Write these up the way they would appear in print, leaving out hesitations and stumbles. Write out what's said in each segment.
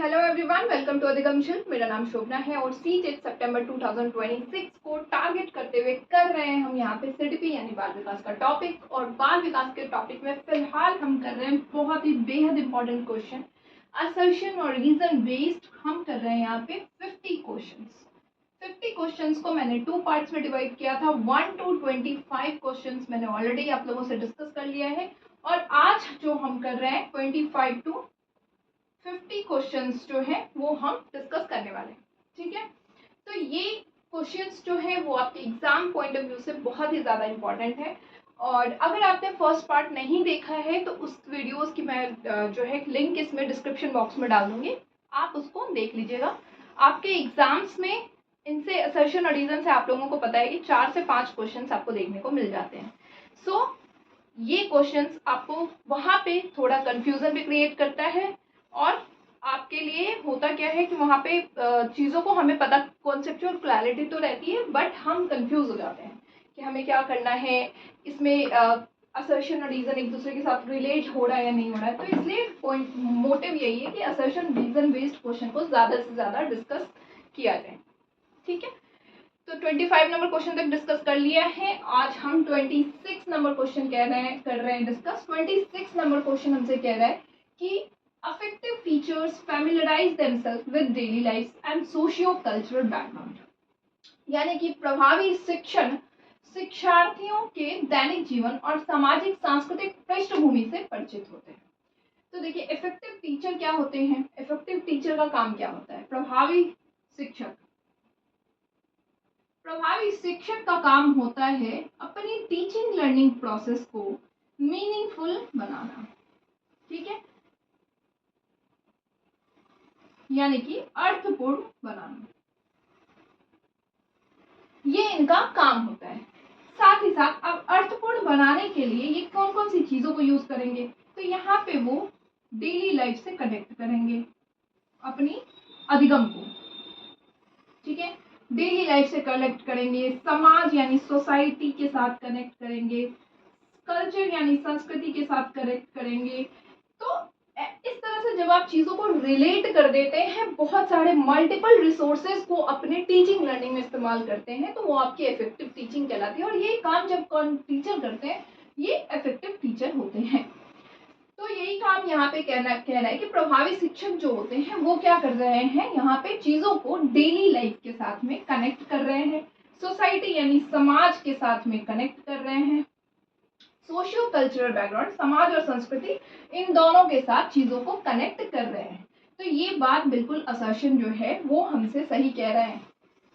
Hello everyone, welcome to अधिगम शुल्क। मेरा नाम शोभना है और सीटेट सितंबर 2026 को टारगेट करते हुए कर रहे हैं हम यहाँ पे सीडीपी यानी बाल विकास का टॉपिक। और बाल विकास के टॉपिक में फिलहाल हम कर रहे हैं बहुत ही बेहद इंपॉर्टेंट क्वेश्चन, असर्शन और रीजन बेस्ड। हम कर रहे हैं यहाँ पे 50 क्वेश्चंस को मैंने 2 पार्ट्स में डिवाइड किया था। 1 to 25 क्वेश्चंस मैंने ऑलरेडी आप लोगों से डिस्कस कर लिया है और आज जो हम कर रहे हैं 25 to 50 क्वेश्चंस जो है वो हम डिस्कस करने वाले हैं। ठीक है, तो ये क्वेश्चंस जो है वो आपके एग्जाम पॉइंट ऑफ व्यू से बहुत ही ज़्यादा इम्पॉर्टेंट है। और अगर आपने फर्स्ट पार्ट नहीं देखा है तो उस वीडियोस की मैं जो है लिंक इसमें डिस्क्रिप्शन बॉक्स में डाल दूंगी, आप उसको देख लीजिएगा। आपके एग्जाम्स में इनसे असर्शन और रीजन से आप लोगों को पता है कि 4 से 5 क्वेश्चंस आपको देखने को मिल जाते हैं। सो ये क्वेश्चंस आपको वहाँ पे थोड़ा कंफ्यूजन भी क्रिएट करता है और आपके लिए होता क्या है कि वहाँ पे चीज़ों को हमें पता, कॉन्सेप्चुअल क्लैरिटी तो रहती है बट हम कंफ्यूज हो जाते हैं कि हमें क्या करना है, इसमें असर्शन और रीज़न एक दूसरे के साथ रिलेट हो रहा है या नहीं हो रहा है। तो इसलिए पॉइंट मोटिव यही है कि असर्शन रीज़न बेस्ड क्वेश्चन को ज़्यादा से ज़्यादा डिस्कस किया जाए। ठीक है, तो 25 नंबर क्वेश्चन तक डिस्कस कर लिया है। आज हम 26 नंबर क्वेश्चन कर रहे हैं डिस्कस। 26 नंबर क्वेश्चन हमसे कह रहा है कि affective teachers familiarize themselves with daily lives and socio-cultural background, यानी कि प्रभावी शिक्षण शिक्षार्थियों के दैनिक जीवन और सामाजिक सांस्कृतिक पृष्ठभूमि से परिचित होते हैं। तो देखिए, इफेक्टिव टीचर क्या होते हैं, इफेक्टिव टीचर का काम क्या होता है। प्रभावी शिक्षक का काम होता है अपनी टीचिंग लर्निंग प्रोसेस को मीनिंगफुल बनाना। ठीक है, यानी कि अर्थपूर्ण बनाना, ये इनका काम होता है। साथ ही साथ अब अर्थपूर्ण बनाने के लिए ये कौन कौन सी चीजों को यूज करेंगे, तो यहाँ पे वो डेली लाइफ से कनेक्ट करेंगे अपनी अधिगम को। ठीक है, डेली लाइफ से कनेक्ट करेंगे, समाज यानी सोसाइटी के साथ कनेक्ट करेंगे, कल्चर यानी संस्कृति के साथ कनेक्ट करेंगे। तो इस तरह से जब आप चीज़ों को रिलेट कर देते हैं, बहुत सारे मल्टीपल रिसोर्सेज को अपने टीचिंग लर्निंग में इस्तेमाल करते हैं, तो वो आपकी इफेक्टिव टीचिंग कहलाती है। और ये काम जब टीचर करते हैं ये इफेक्टिव टीचर होते हैं। तो यही काम यहाँ पे कह रहा है कि प्रभावी शिक्षक जो होते हैं वो क्या कर रहे हैं, यहाँ पे चीज़ों को डेली लाइफ के साथ में कनेक्ट कर रहे हैं, सोसाइटी यानी समाज के साथ में कनेक्ट कर रहे हैं, सोशियो कल्चरल बैकग्राउंड समाज और संस्कृति, इन दोनों के साथ चीजों को कनेक्ट कर रहे हैं। तो ये बात बिल्कुल असर्शन जो है वो हमसे सही कह रहा है।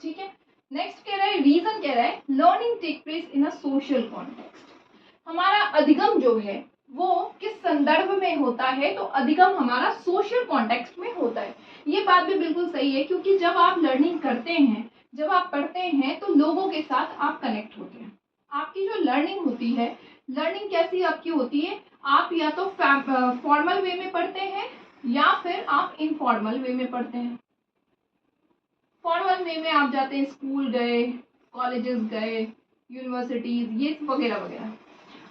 ठीक है, नेक्स्ट कह रहा है, रीजन कह रहा है learning take place in a social context. हमारा अधिगम जो है वो किस संदर्भ में होता है, तो अधिगम हमारा सोशल कॉन्टेक्स्ट में होता है। ये बात भी बिल्कुल सही है, क्योंकि जब आप लर्निंग करते हैं, जब आप पढ़ते हैं तो लोगों के साथ आप कनेक्ट होते हैं। आपकी जो लर्निंग होती है, लर्निंग कैसी आपकी होती है, आप या तो फॉर्मल वे में पढ़ते हैं या फिर आप इनफॉर्मल वे में पढ़ते हैं। फॉर्मल वे में आप जाते हैं, स्कूल गए, कॉलेजेस गए, यूनिवर्सिटीज, ये वगैरह वगैरह।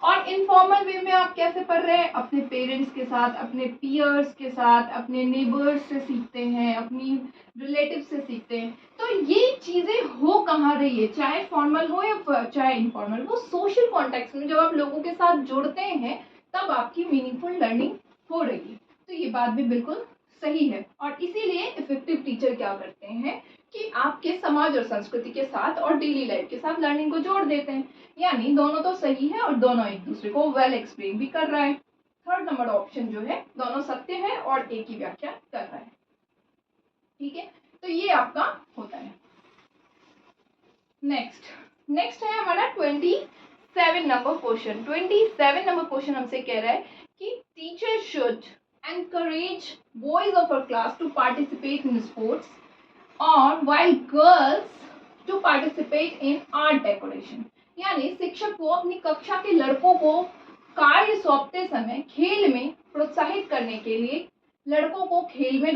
और इनफॉर्मल वे में आप कैसे पढ़ रहे हैं, अपने पेरेंट्स के साथ, अपने पीयर्स के साथ, अपने नेबर्स से सीखते हैं, अपनी रिलेटिव से सीखते हैं। तो ये चीज़ें हो कहाँ रही है, चाहे फॉर्मल हो या चाहे इनफॉर्मल, वो सोशल कॉन्टेक्स्ट में जब आप लोगों के साथ जुड़ते हैं तब आपकी मीनिंगफुल लर्निंग हो रही है। तो ये बात भी बिल्कुल सही है। और इसीलिए इफेक्टिव टीचर क्या करते हैं कि आपके समाज और संस्कृति के साथ और डेली लाइफ के साथ लर्निंग को जोड़ देते हैं, यानी दोनों तो सही है और दोनों एक दूसरे को वेल एक्सप्लेन भी कर रहा है। थर्ड नंबर ऑप्शन जो है, दोनों सत्य है और एक ही व्याख्या कर रहा है। ठीक है, तो ये आपका होता है। नेक्स्ट है हमारा 27 नंबर क्वेश्चन। 27 नंबर क्वेश्चन हमसे कह रहा है कि teacher should encourage boys of our class to participate in sports or while girls to participate in art decoration। यानी शिक्षक को अपनी कक्षा के लड़कों को कार्य सौंपते समय खेल में प्रोत्साहित करने के लिए, लड़कों को खेल में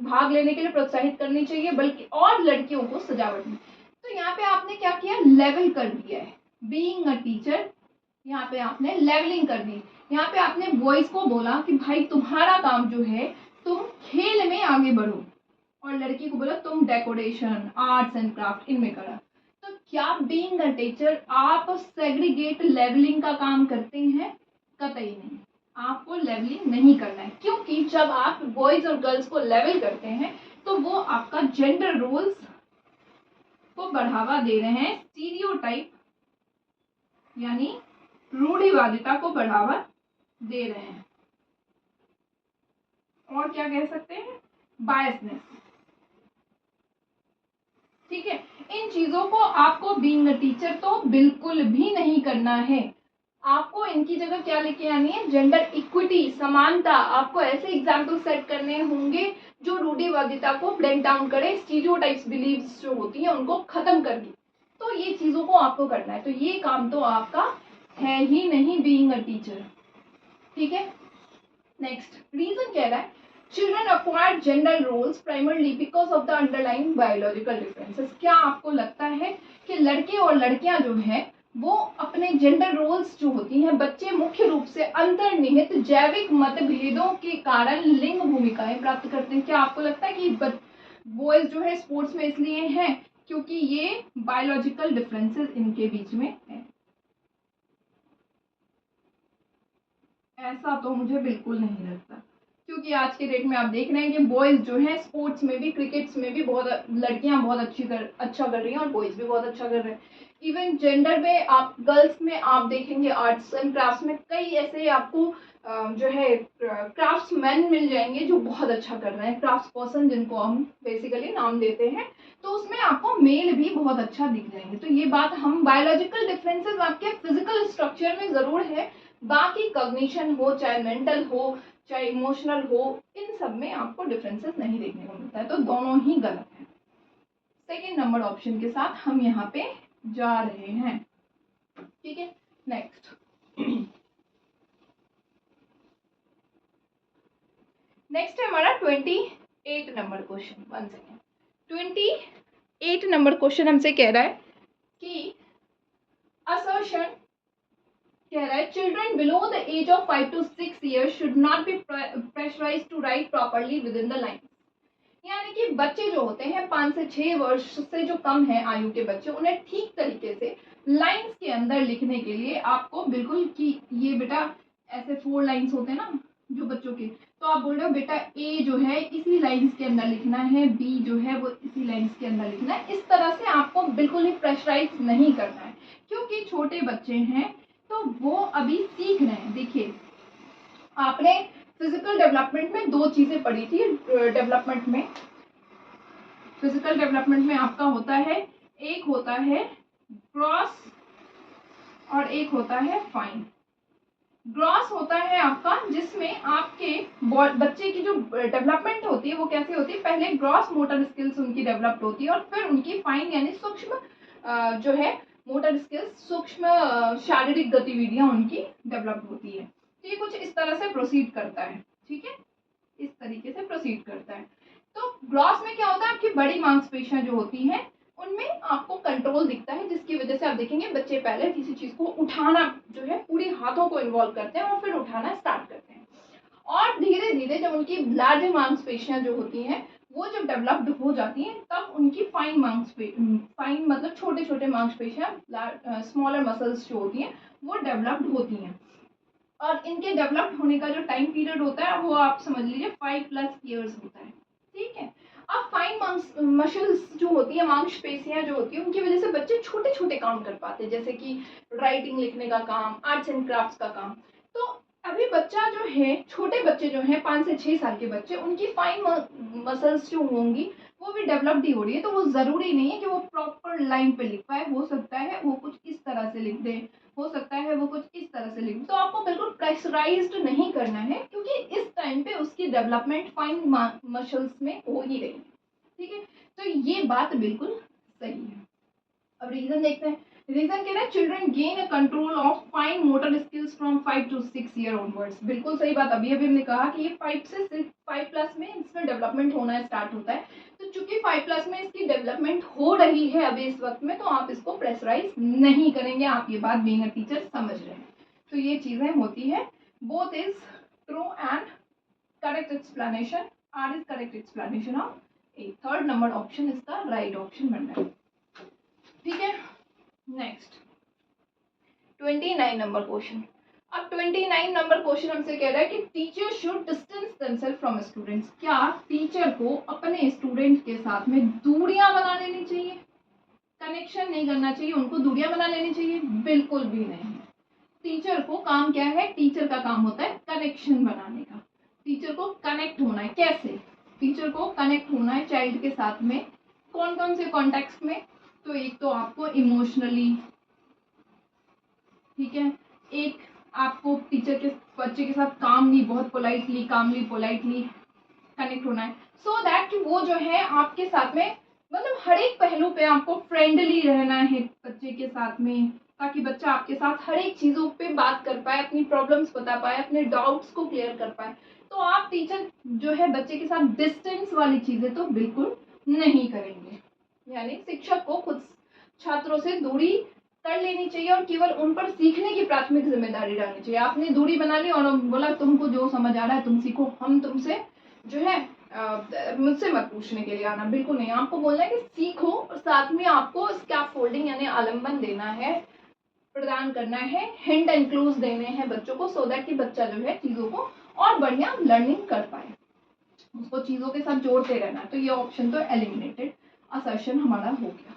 भाग लेने के लिए प्रोत्साहित करनी चाहिए, बल्कि और लड़कियों को सजावट में। तो यहाँ पे आपने क्या किया, लेवल कर दिया है। बीइंग अ टीचर, यहाँ पे आपने लेवलिंग कर दी। यहाँ पे आपने बॉयज को बोला कि भाई तुम्हारा काम जो है, तुम खेल में आगे बढ़ो, और लड़की को बोला तुम डेकोरेशन, आर्ट्स एंड क्राफ्ट इनमें करा, तो क्या बीइंग अ टीचर आप सेग्रीगेट लेवलिंग का काम करते हैं? कतई नहीं, आपको लेवलिंग नहीं करना है, क्योंकि जब आप बॉयज और गर्ल्स को लेवल करते हैं तो वो आपका जेंडर रोल्स को बढ़ावा दे रहे हैं, स्टीरियोटाइप यानी रूढ़िवादिता को बढ़ावा दे रहे हैं, और क्या कह सकते हैं, बायसनेस। ठीक है, इन चीजों को आपको बीइंग अ टीचर तो बिल्कुल भी नहीं करना है। आपको इनकी जगह क्या लेके आनी है, जेंडर इक्विटी, समानता। आपको ऐसे एग्जाम्पल सेट करने होंगे जो रूढ़िवादिता को ब्रेक डाउन करे, स्टीरियोटाइप्स बिलीव्स जो होती हैं उनको खत्म कर दी। तो ये चीजों को आपको करना है, तो ये काम तो आपका है ही नहीं बीइंग अ टीचर। ठीक है, नेक्स्ट रीजन कह रहा है children acquire gender roles primarily because of the underlying biological differences. क्या आपको लगता है कि लड़के और लड़कियां जो है वो अपने जेंडर रोल्स जो होती हैं, बच्चे मुख्य रूप से अंतर्निहित जैविक मतभेदों के कारण लिंग भूमिकाएं प्राप्त करते हैं? क्या आपको लगता है कि बॉयज जो है स्पोर्ट्स में इसलिए हैं क्योंकि ये बायोलॉजिकल डिफरेंसेस इनके बीच में है? ऐसा तो मुझे बिल्कुल नहीं लगता, क्योंकि आज के डेट में आप देख रहे हैं कि बॉयज जो है स्पोर्ट्स में भी, क्रिकेट्स में भी बहुत, लड़कियां बहुत अच्छा कर रही हैं और बॉयज भी बहुत अच्छा कर रहे हैं। इवन जेंडर में आप गर्ल्स में आप देखेंगे आर्ट्स एंड क्राफ्ट्स में कई ऐसे आपको जो है क्राफ्ट्समैन मिल जाएंगे जो बहुत अच्छा कर रहे हैं, क्राफ्ट्स पर्सन जिनको हम बेसिकली नाम देते हैं, तो उसमें आपको मेल भी बहुत अच्छा दिख जाएंगे। तो ये बात, हम बायोलॉजिकल डिफरेंसेस आपके फिजिकल स्ट्रक्चर में जरूर है, बाकी कॉग्निशन हो, चाहे मेंटल हो, चाहे इमोशनल हो, इन सब में आपको डिफरेंसेस नहीं देखने को मिलता है, तो दोनों ही गलत है। सेकेंड नंबर ऑप्शन के साथ हम यहाँ पे जा रहे हैं। ठीक है, नेक्स्ट नेक्स्ट है हमारा 28 number question. 1 second, 28 number question हमसे कह रहा है कि असर्शन कह रहा है children below the age of 5 to 6 years should not be pressurised to write properly within the line. यानी कि बच्चे जो होते हैं 5 से 6 वर्ष से जो कम है आयु के बच्चे, उन्हें ठीक तरीके से लाइंस के अंदर लिखने के लिए आपको बिल्कुल कि ये बेटा ऐसे 4 लाइंस होते हैं ना जो बच्चों के, तो आप बोल रहे हो बेटा ए जो है इसी लाइंस के अंदर लिखना है, बी जो है वो इसी लाइंस के अंदर लिखना है। इस तरह से आपको बिल्कुल ही प्रेशराइज नहीं करना है, क्योंकि छोटे बच्चे हैं तो वो अभी सीख रहे हैं। देखिए, आपने फिजिकल डेवलपमेंट में 2 चीजें पढ़ी थी, डेवलपमेंट में, फिजिकल डेवलपमेंट में आपका होता है, एक होता है ग्रॉस और एक होता है फाइन। ग्रॉस होता है आपका जिसमें आपके बच्चे की जो डेवलपमेंट होती है वो कैसे होती है, पहले ग्रॉस मोटर स्किल्स उनकी डेवलप्ड होती है और फिर उनकी फाइन यानी सूक्ष्म जो है मोटर स्किल्स, सूक्ष्म शारीरिक गतिविधियां उनकी डेवलप्ड होती है। तो ये कुछ इस तरह से प्रोसीड करता है। ठीक है, इस तरीके से प्रोसीड करता है। तो ग्रॉस में क्या होता है, आपकी बड़ी मांसपेशियां जो होती हैं उनमें आपको कंट्रोल दिखता है, जिसकी वजह से आप देखेंगे बच्चे पहले किसी चीज को उठाना जो है पूरी हाथों को इन्वॉल्व करते हैं और फिर उठाना स्टार्ट करते हैं, और धीरे धीरे जब उनकी लार्ज मांसपेशियां जो होती हैं वो जब डेवलप्ड हो जाती हैं तब उनकी फाइन मतलब छोटे छोटे मांसपेशियां, स्मॉलर मसल्स जो होती हैं वो डेवलप्ड होती हैं, और इनके डेवलप्ड होने का जो टाइम पीरियड होता है वो आप समझ लीजिए 5+ years होता है। ठीक है, अब फाइन मसल्स जो होती है, मांसपेशियां जो होती है, उनकी वजह से बच्चे छोटे छोटे काम कर पाते हैं, जैसे कि राइटिंग लिखने का काम, आर्ट्स एंड क्राफ्ट्स का काम। तो अभी बच्चा जो है, छोटे बच्चे जो हैं 5 से 6 साल के बच्चे, उनकी फाइन मसल्स जो होंगी वो भी डेवलप्ड ही हो रही है, तो वो जरूरी नहीं है कि वो प्रॉपर लाइन पे लिख पाए, हो सकता है वो कुछ इस तरह से लिख दे, हो सकता है वो कुछ इस तरह से लिख दे। तो आपको बिल्कुल प्रेशराइज्ड नहीं करना है, क्योंकि इस टाइम पे उसकी डेवलपमेंट फाइन मसल्स में हो ही रही है। ठीक है, तो ये बात बिल्कुल सही है। अब रीजन देखते हैं। रीजन कह रहा है children gain a control of fine motor skills from 5 to 6 year onwards. बिल्कुल सही बात, अभी अभी हमने कहा कि ये 5 से 5+ में इसमें डेवलपमेंट होना स्टार्ट होता है, तो चूंकि 5+ में इसकी डेवलपमेंट हो रही है अभी इस वक्त में, तो आप इसको प्रेशराइज नहीं करेंगे। आप ये बात बीइंग अ टीचर समझ रहे हैं, तो ये चीजें होती है। Both is true and correct explanation R is correct explanation of A. Third number option इसका राइट ऑप्शन बन रहा है। ठीक है, नेक्स्ट 29 नंबर क्वेश्चन। अब 29 नंबर क्वेश्चन हमसे कह रहा है कि teacher should distance themselves from students. क्या टीचर को अपने स्टूडेंट के साथ में दूरियां बना लेनी चाहिए? कनेक्शन नहीं करना चाहिए, उनको दूरियां बना लेनी चाहिए? बिल्कुल भी नहीं। टीचर को काम क्या है? टीचर का काम होता है कनेक्शन बनाने का। टीचर को कनेक्ट होना है। कैसे? टीचर को कनेक्ट होना है चाइल्ड के साथ में। कौन कौन से कॉन्टेक्स्ट में? तो एक तो आपको इमोशनली, ठीक है, एक आपको टीचर के बच्चे के साथ कामली, बहुत पोलाइटली, पोलाइटली कनेक्ट होना है, सो दैट कि वो जो है आपके साथ में, मतलब हर एक पहलू पे आपको फ्रेंडली रहना है बच्चे के साथ में, ताकि बच्चा आपके साथ हर एक चीज़ों पे बात कर पाए, अपनी प्रॉब्लम्स बता पाए, अपने डाउट्स को क्लियर कर पाए। तो आप टीचर जो है बच्चे के साथ डिस्टेंस वाली चीज़ें तो बिल्कुल नहीं करेंगे। यानी शिक्षक को खुद छात्रों से दूरी कर लेनी चाहिए और केवल उन पर सीखने की प्राथमिक जिम्मेदारी डालनी चाहिए। आपने दूरी बना ली और बोला तुमको जो समझ आ रहा है तुम सीखो, हम तुमसे जो है मुझसे मत पूछने के लिए आना, बिल्कुल नहीं। आपको बोलना है कि सीखो और साथ में आपको स्कैफोल्डिंग यानी आलम्बन देना है, प्रदान करना है, हिंट एंड क्लूज देने हैं बच्चों को, सो दैट कि बच्चा जो है चीज़ों को और बढ़िया लर्निंग कर पाए, उसको चीज़ों के साथ जोड़ते रहना है। तो ये ऑप्शन तो एलिमिनेटेड असर्शन हमारा हो गया।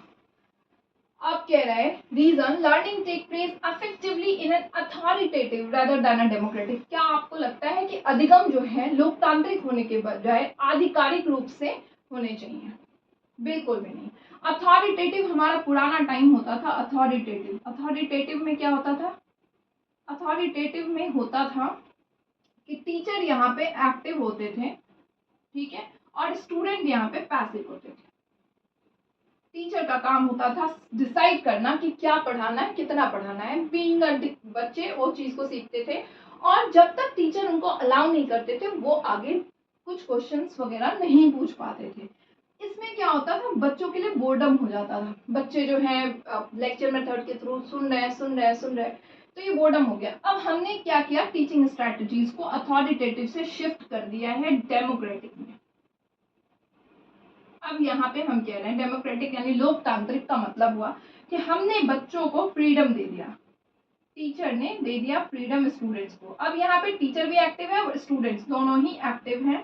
अब कह रहा है reason learning take place effectively in an authoritative rather than a democratic. क्या आपको लगता है कि अधिगम जो है लोकतांत्रिक होने के बजाय आधिकारिक रूप से होने चाहिए? बिल्कुल भी नहीं। अथॉरिटेटिव हमारा पुराना टाइम होता था। अथॉरिटेटिव में क्या होता था? अथॉरिटेटिव में होता था कि टीचर यहाँ पे एक्टिव होते थे, ठीक है, और स्टूडेंट यहाँ पे पैसिव होते थे। टीचर का काम होता था डिसाइड करना कि क्या पढ़ाना है, कितना पढ़ाना है। बीइंग बच्चे वो चीज को सीखते थे, और जब तक टीचर उनको अलाउ नहीं करते थे वो आगे कुछ क्वेश्चंस वगैरह नहीं पूछ पाते थे। इसमें क्या होता था, बच्चों के लिए बोर्डम हो जाता था। बच्चे जो है लेक्चर मेथड के थ्रू सुन रहे, तो ये बोर्डम हो गया। अब हमने क्या किया, टीचिंग स्ट्रेटजीज को अथॉरिटेटिव से शिफ्ट कर दिया है डेमोक्रेटिक में। अब यहाँ पे हम कह रहे हैं डेमोक्रेटिक यानी लोकतांत्रिक का मतलब हुआ कि हमने बच्चों को फ्रीडम दे दिया, टीचर ने दे दिया फ्रीडम स्टूडेंट्स को। अब यहाँ पे टीचर भी एक्टिव है और स्टूडेंट्स दोनों ही एक्टिव हैं,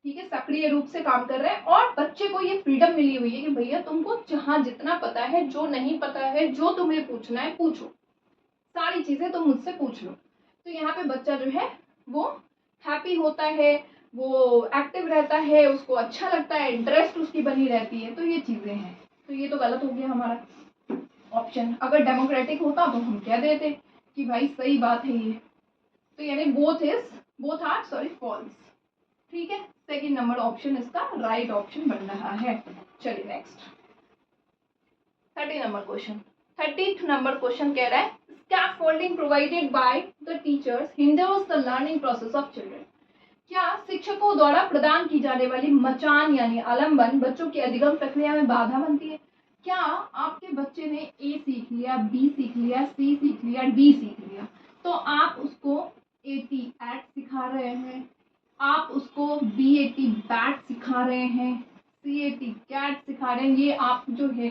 ठीक है, सक्रिय रूप से काम कर रहे हैं, और बच्चे को ये फ्रीडम मिली हुई है कि भैया तुमको जहाँ जितना पता है, जो नहीं पता है, जो तुम्हें पूछना है पूछो, सारी चीजें तुम मुझसे पूछ लो। तो यहाँ पे बच्चा जो है वो हैप्पी होता है, वो एक्टिव रहता है, उसको अच्छा लगता है, इंटरेस्ट उसकी बनी रहती है। तो ये चीजें हैं। तो ये तो गलत हो गया हमारा ऑप्शन। अगर डेमोक्रेटिक होता तो हम कह देते कि भाई सही बात है ये। तो यानी बोथ आर फॉल्स। ठीक है, सेकंड नंबर ऑप्शन इसका राइट ऑप्शन बन रहा है। चलिए next 30 number question. 30th number question कह रहा है scaffolding provided by the teachers hinders the learning process of children. क्या शिक्षकों द्वारा प्रदान की जाने वाली मचान यानी आलम्बन बच्चों की अधिगम प्रक्रिया में बाधा बनती है? क्या आपके बच्चे ने ए सीख लिया, बी सीख लिया, सी सीख लिया, डी सीख लिया, तो आप उसको एटी एट सिखा रहे हैं, आप उसको बी एटी बैट सिखा रहे हैं, सी एटी कैट सिखा रहे हैं, ये आप जो है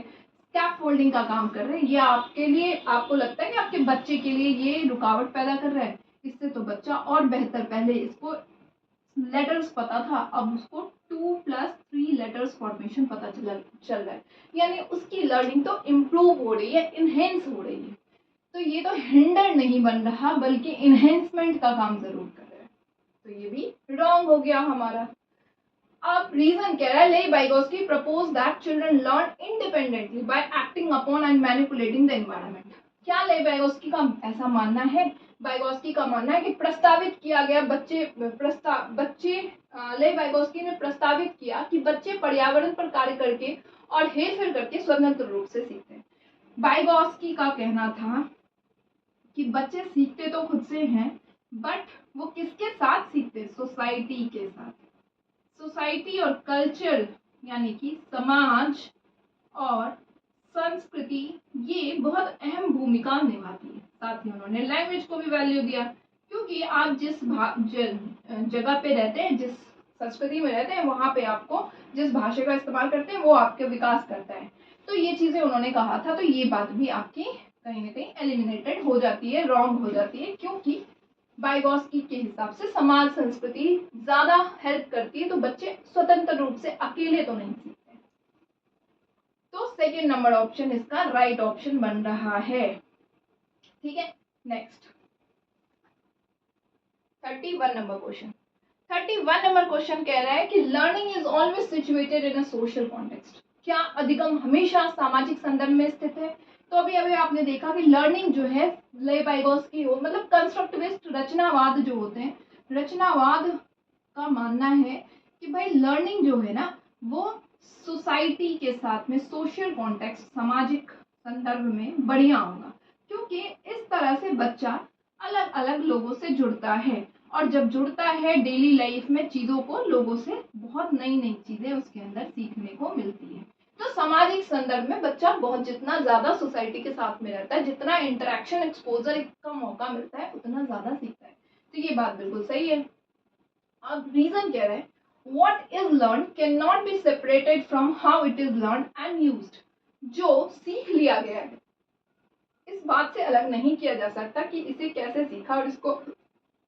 स्कैफोल्डिंग का काम कर रहे हैं। ये आपके लिए, आपको लगता है कि आपके बच्चे के लिए ये रुकावट पैदा कर रहा है? इससे तो बच्चा और बेहतर, पहले इसको लेटर्स पता था, अब उसको 2+3 लेटर्स फॉर्मेशन पता चल रहा है, यानी उसकी लर्निंग तो इम्प्रूव हो रही है, इनहेंस हो रही है। तो ये तो हिंडर नहीं बन रहा बल्कि इनहेंसमेंट का काम जरूर कर रहा है। तो ये भी रॉन्ग हो गया हमारा। अब रीजन कह रहा है ले Vygotsky propose that children learn independently bye acting upon and manipulating the environment. क्या ले वाइगोस्की का ऐसा मानना है? वाइगोस्की का मानना है कि प्रस्तावित किया गया ले वाइगोस्की ने प्रस्तावित किया कि बच्चे पर्यावरण पर कार्य करके और हेरफेर करके स्वतंत्र रूप से सीखते हैं। वाइगोस्की का कहना था कि बच्चे सीखते तो खुद से हैं, बट वो किसके साथ सीखते? सोसाइटी के साथ। सोसाइटी और कल्चर यानी कि समाज और संस्कृति ये बहुत अहम भूमिका निभाती है। साथ ही उन्होंने लैंग्वेज को भी वैल्यू दिया, क्योंकि आप जिस जगह पे रहते हैं, जिस संस्कृति में रहते हैं वहाँ पे आपको जिस भाषा का इस्तेमाल करते हैं वो आपके विकास करता है। तो ये चीज़ें उन्होंने कहा था, तो ये बात भी आपकी कहीं ना कहीं एलिमिनेटेड हो जाती है, रॉन्ग हो जाती है, क्योंकि वाइगोत्स्की के हिसाब से समाज संस्कृति ज़्यादा हेल्प करती है, तो बच्चे स्वतंत्र रूप से अकेले तो नहीं सीखते। तो सेकेंड नंबर ऑप्शन इसका राइट ऑप्शन बन रहा है। ठीक है, next 31 number question. 31 number question कह रहा है कि learning is always situated in a social context. क्या अधिगम हमेशा सामाजिक संदर्भ में स्थित है? तो अभी अभी आपने देखा कि लर्निंग जो है वाइगोत्स्की हो मतलब कंस्ट्रक्टिविस्ट रचनावाद जो होते हैं, रचनावाद का मानना है कि भाई लर्निंग जो है ना वो सोसाइटी के साथ में सोशल कॉन्टेक्स्ट सामाजिक संदर्भ में बढ़िया होगा, क्योंकि इस तरह से बच्चा अलग अलग लोगों से जुड़ता है, और जब जुड़ता है डेली लाइफ में चीज़ों को, लोगों से बहुत नई नई चीज़ें उसके अंदर सीखने को मिलती है। तो सामाजिक संदर्भ में बच्चा बहुत जितना ज़्यादा सोसाइटी के साथ में रहता है, जितना इंटरेक्शन एक्सपोजर का मौका मिलता है, उतना ज़्यादा सीखता है। तो ये बात बिल्कुल सही है। अब रीज़न कह रहे हैं what is learned cannot be separated from how it is learned and used। जो सीख लिया गया है इस बात से अलग नहीं किया जा सकता कि इसे कैसे सीखा और इसको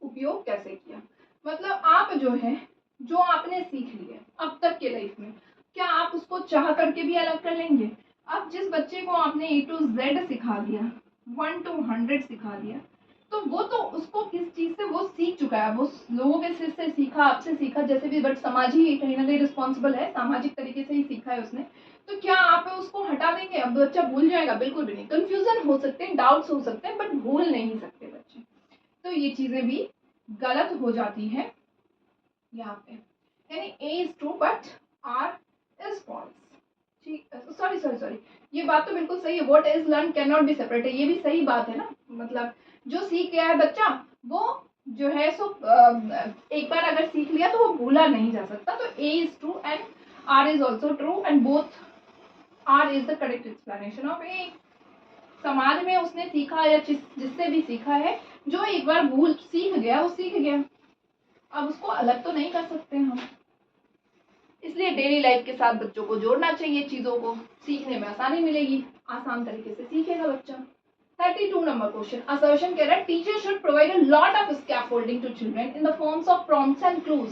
उपयोग कैसे किया। मतलब आप जो है जो आपने सीख लिया अब तक के लाइफ में, क्या आप उसको चाह करके भी अलग कर लेंगे? अब जिस बच्चे को आपने A to Z सिखा दिया, 1 to 100 सिखा दिया, तो वो तो उसको किस चीज़ से वो सीख चुका है, वो लोगों के से सीखा, आपसे सीखा, जैसे भी, बट समाज ही कहीं ना कहीं रिस्पॉन्सिबल है, सामाजिक तरीके से ही सीखा है उसने। तो क्या आप उसको हटा देंगे? अब बच्चा भूल जाएगा? बिल्कुल भी नहीं। कंफ्यूजन हो सकते हैं, डाउट्स हो सकते हैं, बट भूल नहीं सकते बच्चे। तो ये चीज़ें भी गलत हो जाती है यहाँ पे, यानी A is true but R is false। ठीक, सॉरी ये बात तो बिल्कुल सही है, what is learned cannot be separated, ये भी सही बात है ना। मतलब जो सीख गया है बच्चा वो जो है सो एक बार अगर सीख लिया तो वो भूला नहीं जा सकता। तो A is true and R is also true and both R is the correct explanation of A। समाज में उसने सीखा या जिससे भी सीखा है, जो एक बार भूल सीख गया वो सीख गया, अब उसको अलग तो नहीं कर सकते हम। इसलिए डेली लाइफ के साथ बच्चों को जोड़ना चाहिए, चीज़ों को सीखने में आसानी मिलेगी, आसान तरीके से सीखेगा बच्चा। 32 नंबर क्वेश्चन असर्शन कह रहा है teacher should provide a lot of scaffolding to children in the forms of prompts and clues.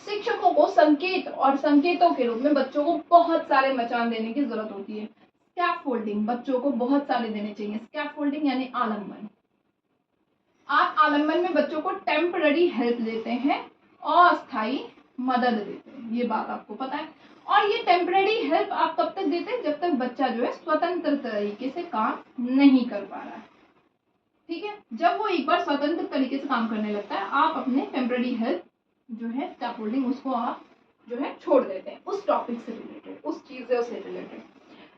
शिक्षकों को संकेत और संकेतों के रूप में बच्चों को बहुत सारे मचान देने की जरूरत होती है। स्कैफोल्डिंग बच्चों को बहुत सारे देने चाहिए। स्कैफोल्डिंग यानी आलम्बन। आप आलम्बन में बच्चों को टेम्पररी हेल्प देते हैं, अस्थायी मदद देते हैं, ये बात आपको पता है। और ये टेम्पररी हेल्प आप तब तक देते हैं जब तक बच्चा जो है स्वतंत्र तरीके से काम नहीं कर पा रहा है। ठीक है, जब वो एक बार स्वतंत्र तरीके से काम करने लगता है, आप अपने टेम्पररी हेल्प जो है स्कैफोल्डिंग उसको आप जो है छोड़ देते हैं, उस टॉपिक से रिलेटेड, उस चीज़ से रिलेटेड।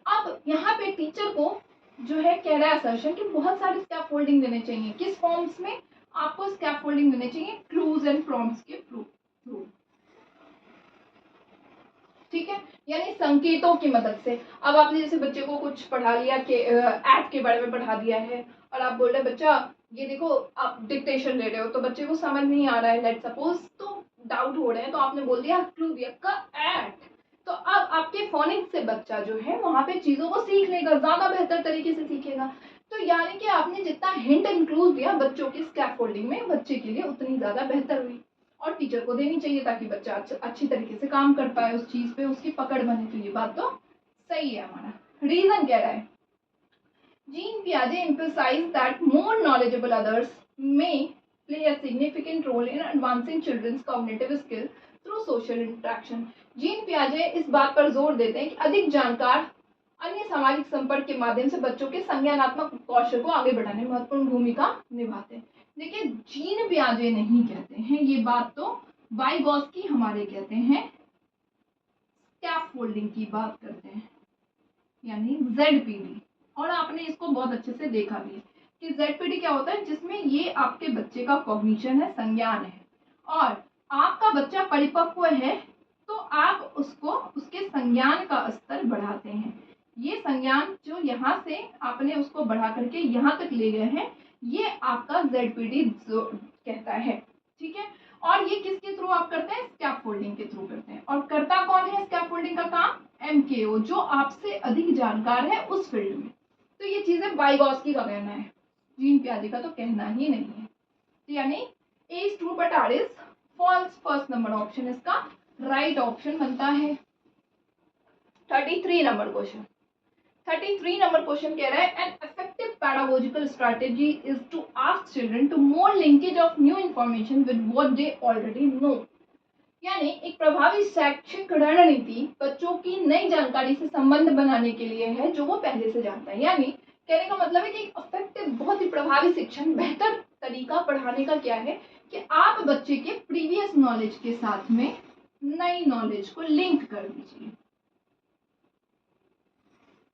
अब यहाँ पे टीचर को जो है कह रहा है असर्शन कि बहुत सारे स्कैफोल्डिंग देने चाहिए। किस फॉर्म्स में आपको स्कैफोल्डिंग देने चाहिए? क्लूज एंड प्रॉम्प्ट्स के थ्रू। ठीक है, यानी संकेतों की मदद से। अब आपने जैसे बच्चे को कुछ पढ़ा लिया कि ऐप के बारे में पढ़ा दिया है, और आप बोल रहे बच्चा ये देखो आप डिक्टेशन ले रहे हो, तो बच्चे को समझ नहीं आ रहा है, लेट सपोज, तो डाउट हो रहे हैं, तो आपने बोल दिया क्लू दिया का ऐट, तो अब आपके फोनिक्स से बच्चा जो है वहाँ पे चीज़ों को सीख लेगा, ज़्यादा बेहतर तरीके से सीखेगा। तो यानी कि आपने जितना हिंट इंक्लूड दिया बच्चों की स्कैफोल्डिंग में, बच्चे के लिए उतनी ज़्यादा बेहतर हुई, और टीचर को देनी चाहिए ताकि बच्चा अच्छी तरीके से काम कर पाए उस चीज़ पे, उसकी पकड़ बने। तो ये बात तो सही है हमारा। रीज़न कह रहा है gene पियाजे emphasized that more knowledgeable others may play a significant role in advancing children's cognitive skill through social interaction। Jean पियाजे इस बात पर जोर देते हैं कि अधिक जानकार अन्य सामाजिक संपर्क के माध्यम से बच्चों के संज्ञानात्मक कौशल को आगे बढ़ाने में महत्वपूर्ण भूमिका निभाते हैं। देखिए जीन पियाजे नहीं कहते हैं, ये बात तो वाइगोत्स्की हमारे कहते हैं, स्कैफोल्डिंग की बात करते हैं, यानी ZPD। और आपने इसको बहुत अच्छे से देखा भी है कि ZPD क्या होता है, जिसमें ये आपके बच्चे का कॉग्निशन है, संज्ञान है, और आपका बच्चा परिपक्व है तो आप उसको उसके संज्ञान का स्तर बढ़ाते हैं। ये संज्ञान जो यहाँ से आपने उसको बढ़ा करके यहाँ तक ले गए हैं, ये आपका ZPD कहता है। ठीक है, और ये किसके थ्रू आप करते हैं? स्कैफोल्डिंग के थ्रू करते हैं। और करता कौन है स्कैफोल्डिंग का काम? MKO, जो आपसे अधिक जानकार है उस फील्ड में। तो ये चीजें वाइगोत्स्की का कहना है, जीन पियाजे का तो कहना ही नहीं है। तो यानी A is true but R is false, first number option इसका राइट ऑप्शन बनता है। 33 नंबर क्वेश्चन। 33 नंबर क्वेश्चन कह रहा है an effective pedagogical strategy is to ask children to more linkage of new information with what they already know. यानी एक प्रभावी शैक्षिक रणनीति बच्चों की नई जानकारी से संबंध बनाने के लिए है जो वो पहले से जानता है। यानी कहने का मतलब है कि इफेक्टिव, बहुत ही प्रभावी शिक्षण, बेहतर तरीका पढ़ाने का क्या है कि आप बच्चे के प्रीवियस नॉलेज के साथ में नई नॉलेज को लिंक कर दीजिए।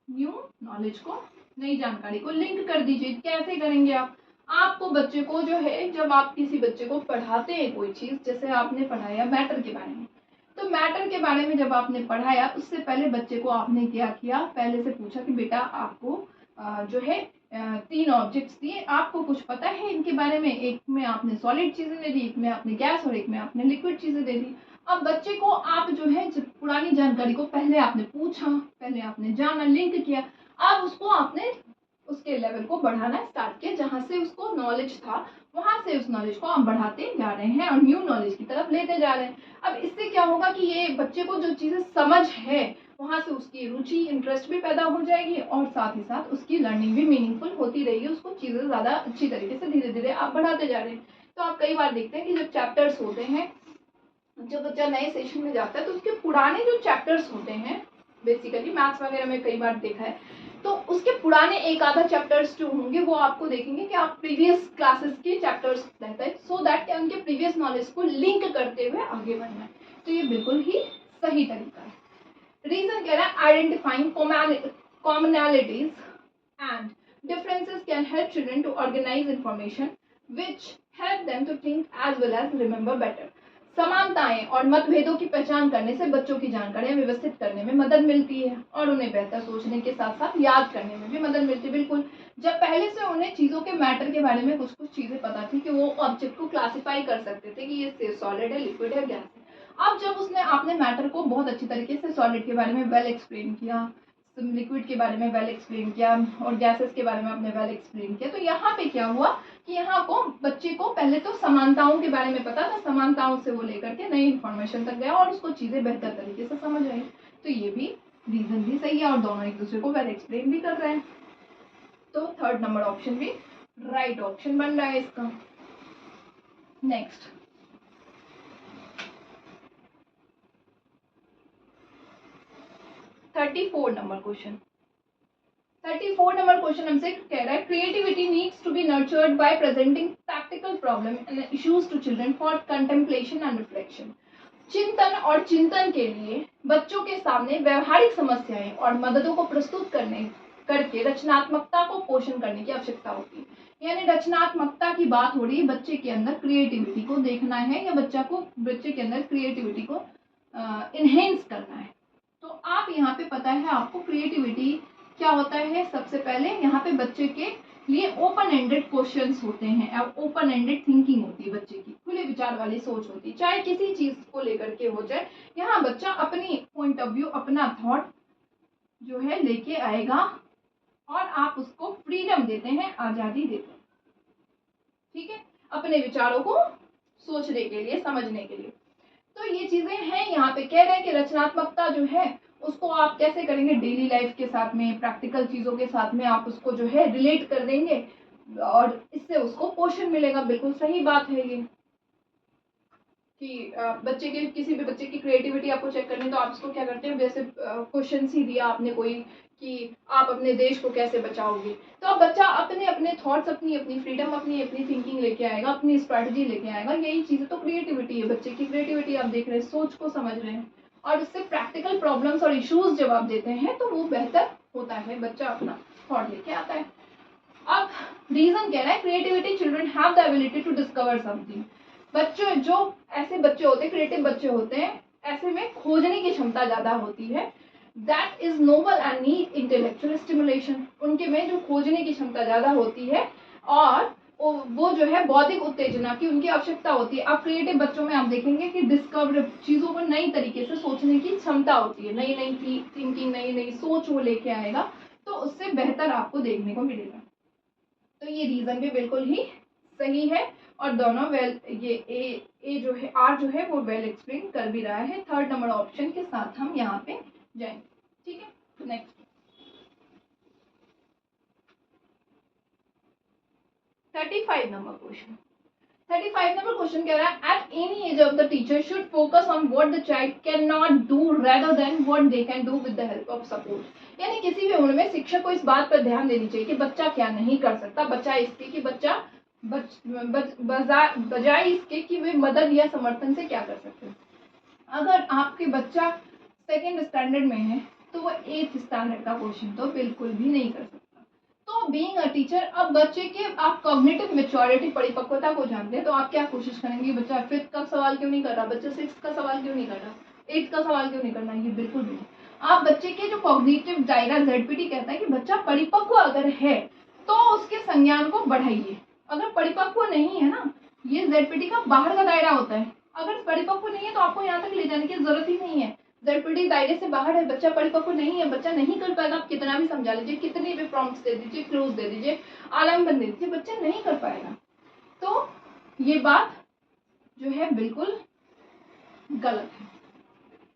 न्यू नॉलेज को, नई जानकारी को लिंक कर दीजिए। कैसे करेंगे आप? आपको बच्चे को जो है, जब आप किसी बच्चे को पढ़ाते हैं कोई चीज, जैसे आपने पढ़ाया मैटर के बारे में, तो मैटर के बारे में जब आपने पढ़ाया उससे पहले बच्चे को आपने क्या किया, पहले से पूछा कि बेटा आपको जो है 3 ऑब्जेक्ट्स दिए, आपको कुछ पता है इनके बारे में? एक में आपने सॉलिड चीजें दे दी, एक में आपने गैस और एक में आपने लिक्विड चीजें दे दी। अब बच्चे को आप जो है पुरानी जानकारी को पहले आपने पूछा, पहले आपने जाना, लिंक किया, अब उसको आपने उसके लेवल को बढ़ाना स्टार्ट किया, जहां से उसको नॉलेज था वहां से उस नॉलेज को हम बढ़ाते जा रहे हैं और न्यू नॉलेज की तरफ लेते जा रहे हैं। अब इससे क्या होगा कि ये बच्चे को जो चीजें समझ है वहां से उसकी रुचि, इंटरेस्ट भी पैदा हो जाएगी और साथ ही साथ उसकी लर्निंग भी मीनिंगफुल होती रहेगी। उसको चीजें ज्यादा अच्छी तरीके से धीरे धीरे आप बढ़ाते जा रहे हैं। तो आप कई बार देखते हैं कि जब चैप्टर्स होते हैं, जब बच्चा नए सेशन में जाता है तो उसके पुराने जो चैप्टर्स होते हैं, बेसिकली मैथ्स वगैरह में कई बार देखा है, तो उसके पुराने एक आधा चैप्टर्स जो होंगे वो आपको देखेंगे कि आप प्रीवियस क्लासेस के चैप्टर्स रहता है, सो दैट उनके प्रीवियस नॉलेज को लिंक करते हुए आगे बढ़ना है। तो ये बिल्कुल ही सही तरीका है। रीजन कह रहा है identifying commonalities and differences can help children to organize information which help them to think as well as remember better. समानताएं और मतभेदों की पहचान करने से बच्चों की जानकारियां व्यवस्थित करने में मदद मिलती है और उन्हें बेहतर सोचने के साथ साथ याद करने में भी मदद मिलती है। बिल्कुल, जब पहले से उन्हें चीजों के मैटर के बारे में कुछ कुछ चीजें पता थी कि वो ऑब्जेक्ट को क्लासिफाई कर सकते थे कि ये सॉलिड है, लिक्विड है, गैस है। अब जब आपने मैटर को बहुत अच्छी तरीके से सॉलिड के बारे में वेल एक्सप्लेन किया, लिक्विड के बारे में वेल एक्सप्लेन किया और गैसेस के बारे में आपने वेल एक्सप्लेन किया, तो यहाँ पे क्या हुआ कि यहाँ को बच्चे को पहले तो समानताओं के बारे में पता था, समानताओं से वो लेकर के नई इन्फॉर्मेशन तक गया और उसको चीजें बेहतर तरीके से समझ आई। तो ये भी रीजन भी सही है और दोनों एक दूसरे को वेल एक्सप्लेन भी कर रहे हैं। तो थर्ड नंबर ऑप्शन भी राइट ऑप्शन बन रहा है इसका। Next 34 number question. 34 number question हमसे कह रहा है creativity needs to be nurtured by presenting practical problem and issues to children for contemplation and reflection. चिंतन और चिंतन के लिए बच्चों के सामने व्यवहारिक समस्याएं और मददों को प्रस्तुत करके रचनात्मकता को पोषण करने की आवश्यकता होती है। यानी रचनात्मकता की बात हो रही है, बच्चे के अंदर क्रिएटिविटी को देखना है या बच्चे के अंदर क्रिएटिविटी को इनहेंस करना है। तो आप यहाँ पे पता है आपको क्रिएटिविटी क्या होता है। सबसे पहले यहाँ पे बच्चे के लिए ओपन एंडेड क्वेश्चंस होते हैं, ओपन एंडेड थिंकिंग होती है, बच्चे की खुले विचार वाली सोच होती है, चाहे किसी चीज को लेकर के हो जाए। यहाँ बच्चा अपनी पॉइंट ऑफ व्यू, अपना थॉट जो है लेके आएगा और आप उसको फ्रीडम देते हैं, आजादी देते हैं, ठीक है, अपने विचारों को सोचने के लिए, समझने के लिए। तो ये चीजें हैं। यहाँ पे कह रहे हैं कि रचनात्मकता जो है उसको आप कैसे करेंगे, डेली लाइफ के साथ में, प्रैक्टिकल चीजों के साथ में आप उसको जो है रिलेट कर देंगे और इससे उसको पोषण मिलेगा। बिल्कुल सही बात है ये कि बच्चे के, किसी भी बच्चे की क्रिएटिविटी आपको चेक करनी तो आप उसको क्या करते हैं, जैसे क्वेश्चन ही दिया आपने कोई कि आप अपने देश को कैसे बचाओगे, तो अब बच्चा अपने अपने थॉट्स, अपनी अपनी फ्रीडम, अपनी अपनी थिंकिंग लेके आएगा, अपनी स्ट्रैटेजी लेके आएगा। यही चीजें तो क्रिएटिविटी है। बच्चे की क्रिएटिविटी आप देख रहे हैं, सोच को समझ रहे हैं और इससे प्रैक्टिकल प्रॉब्लम्स और इश्यूज जब आप देते हैं तो वो बेहतर होता है, बच्चा अपना थॉट लेके आता है। अब रीजन कह रहा है creativity children have the ability to discover something. बच्चे जो ऐसे बच्चे होते हैं, क्रिएटिव बच्चे होते हैं, ऐसे में खोजने की क्षमता ज्यादा होती है। That is noble and need intellectual stimulation. उनके में जो खोजने की क्षमता ज्यादा होती है और वो जो है बौद्धिक उत्तेजना की उनकी आवश्यकता होती है। अब क्रिएटिव बच्चों में आप देखेंगे कि डिस्कवर चीज़ों को नई तरीके से सोचने की क्षमता होती है, नई नई थिंकिंग, नई नई सोच वो लेके आएगा, तो उससे बेहतर आपको देखने को मिलेगा। तो ये रीज़न भी बिल्कुल ही सही है और दोनों वेल, ये ए जो है, आर जो है वो वेल एक्सप्लेन कर भी रहा है। थर्ड नंबर ऑप्शन के साथ हम यहाँ पे जाएंगे। ठीक है, next 35 number question. 35 number question कह रहा है at any as of the teacher should focus on what the child can not do rather than what they can do with the help of support. यानी किसी भी उम्र में शिक्षक को इस बात पर ध्यान देनी चाहिए कि बच्चा क्या नहीं कर सकता, बचाए इसके कि बच्चा बजाय इसके कि वे मदद या समर्थन से क्या कर सकते हैं। अगर आपके बच्चा सेकेंड स्टैंडर्ड में है तो वो 8th स्टैंडर्ड का क्वेश्चन तो बिल्कुल भी नहीं कर सकता। तो बीइंग अ टीचर, अब बच्चे के आप कॉग्निटिव मैच्योरिटी, परिपक्वता को जानते हैं, तो आप क्या कोशिश करेंगे, बच्चा 5th का सवाल क्यों नहीं कर रहा, बच्चा 6th का सवाल क्यों नहीं कर रहा, 8th का सवाल क्यों नहीं करना, ये बिल्कुल भी नहीं। आप बच्चे के जो कॉग्निटिव दायरा, ZPT कहता है कि बच्चा परिपक्व अगर है तो उसके संज्ञान को बढ़ाइए। अगर परिपक्व नहीं है ना, ये ZPT का बाहर का दायरा होता है, अगर परिपक्व नहीं है तो आपको यहाँ तक ले जाने की जरूरत ही नहीं है। ZPT दायरे से बाहर है, बच्चा परिपक्व नहीं है, बच्चा नहीं कर पाएगा, आप कितना भी समझा लीजिए, कितने भी प्रॉम्प्ट्स दे दीजिए, क्लूज दे दीजिए, आलम्बन दे दीजिए, बच्चा नहीं कर पाएगा। तो ये बात जो है बिल्कुल गलत है।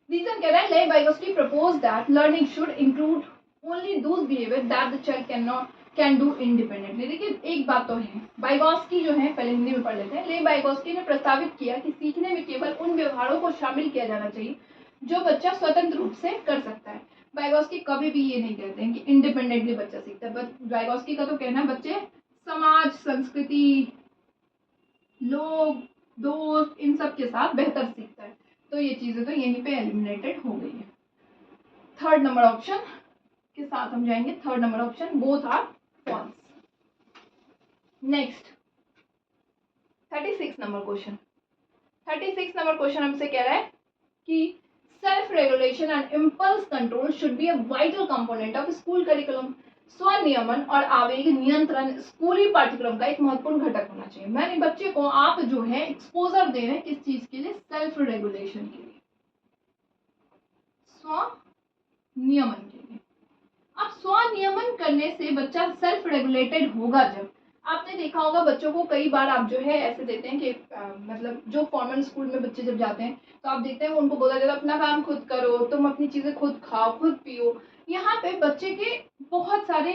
रीजन कह रहा है ले Vygotsky propose that learning should include only those behaviour that the child can do independently. देखिए एक बात तो है, वाइगोस्की जो है, पहले हिंदी में पढ़ लेते हैं। ले वाइगोस्की ने प्रस्तावित किया कि सीखने में केवल उन व्यवहारों को शामिल किया जाना चाहिए जो बच्चा स्वतंत्र रूप से कर सकता है। वाइगोस्की कभी भी ये नहीं कहते हैं कि इंडिपेंडेंटली बच्चा सीखता है, वाइगोस्की का तो कहना है बच्चे समाज, संस्कृति, लोग, दोस्त, इन सब के साथ बेहतर सीखता है। तो ये चीजें तो यहीं पे एलिमिनेटेड हो गई है। थर्ड नंबर ऑप्शन के साथ हम जाएंगे। Third number option both are false. Next 36 number question. 36 number question हमसे कह रहा है कि self regulation and impulse control should be a vital component of school curriculum. स्वनियमन और आवेग नियंत्रण स्कूली पाठ्यक्रम का एक महत्वपूर्ण घटक होना चाहिए। मैंने बच्चे को आप जो है एक्सपोजर दे रहे हैं किस चीज के लिए, सेल्फ रेगुलेशन के लिए, स्वनियमन के लिए। अब स्वनियमन करने से बच्चा सेल्फ रेगुलेटेड होगा। जब आपने देखा होगा बच्चों को कई बार आप जो है ऐसे देते हैं कि मतलब जो फॉर्मल स्कूल में बच्चे जब जाते हैं तो आप देखते हैं उनको बोला जाता है अपना काम खुद करो, तुम अपनी चीजें खुद खाओ, खुद पियो। यहाँ पे बच्चे के बहुत सारे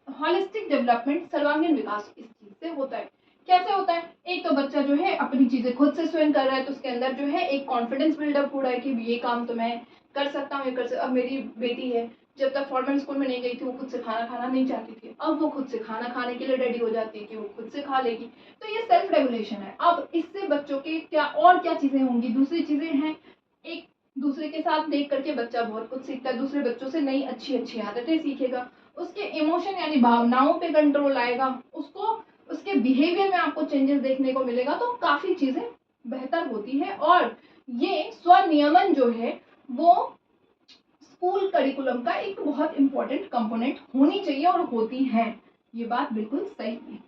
होलिस्टिक डेवलपमेंट, सर्वांगीण विकास इस चीज से होता है। कैसे होता है, एक तो बच्चा जो है अपनी चीजें खुद से स्वयं कर रहा है, तो उसके अंदर जो है एक कॉन्फिडेंस बिल्डअप हो रहा है कि ये काम तो मैं कर सकता हूँ, ये कर सकता। अब मेरी बेटी है, जब तक फॉर्मल स्कूल में नहीं गई थी वो खुद से खाना खाना नहीं चाहती थी, अब वो खुद से खाना खाने के लिए रेडी हो जाती है कि वो खुद से खा लेगी। तो ये सेल्फ रेगुलेशन है। अब इससे बच्चों के क्या और क्या चीजें होंगी, दूसरी चीजें हैं, एक दूसरे के साथ देख करके बच्चा बहुत कुछ सीखता है, दूसरे बच्चों से नई अच्छी अच्छी आदतें सीखेगा, उसके इमोशन यानी भावनाओं पे कंट्रोल आएगा, उसको उसके बिहेवियर में आपको चेंजेस देखने को मिलेगा। तो काफी चीजें बेहतर होती है और ये स्वनियमन जो है वो स्कूल करिकुलम का एक बहुत इंपॉर्टेंट कंपोनेंट होनी चाहिए और होती है। ये बात बिल्कुल सही है।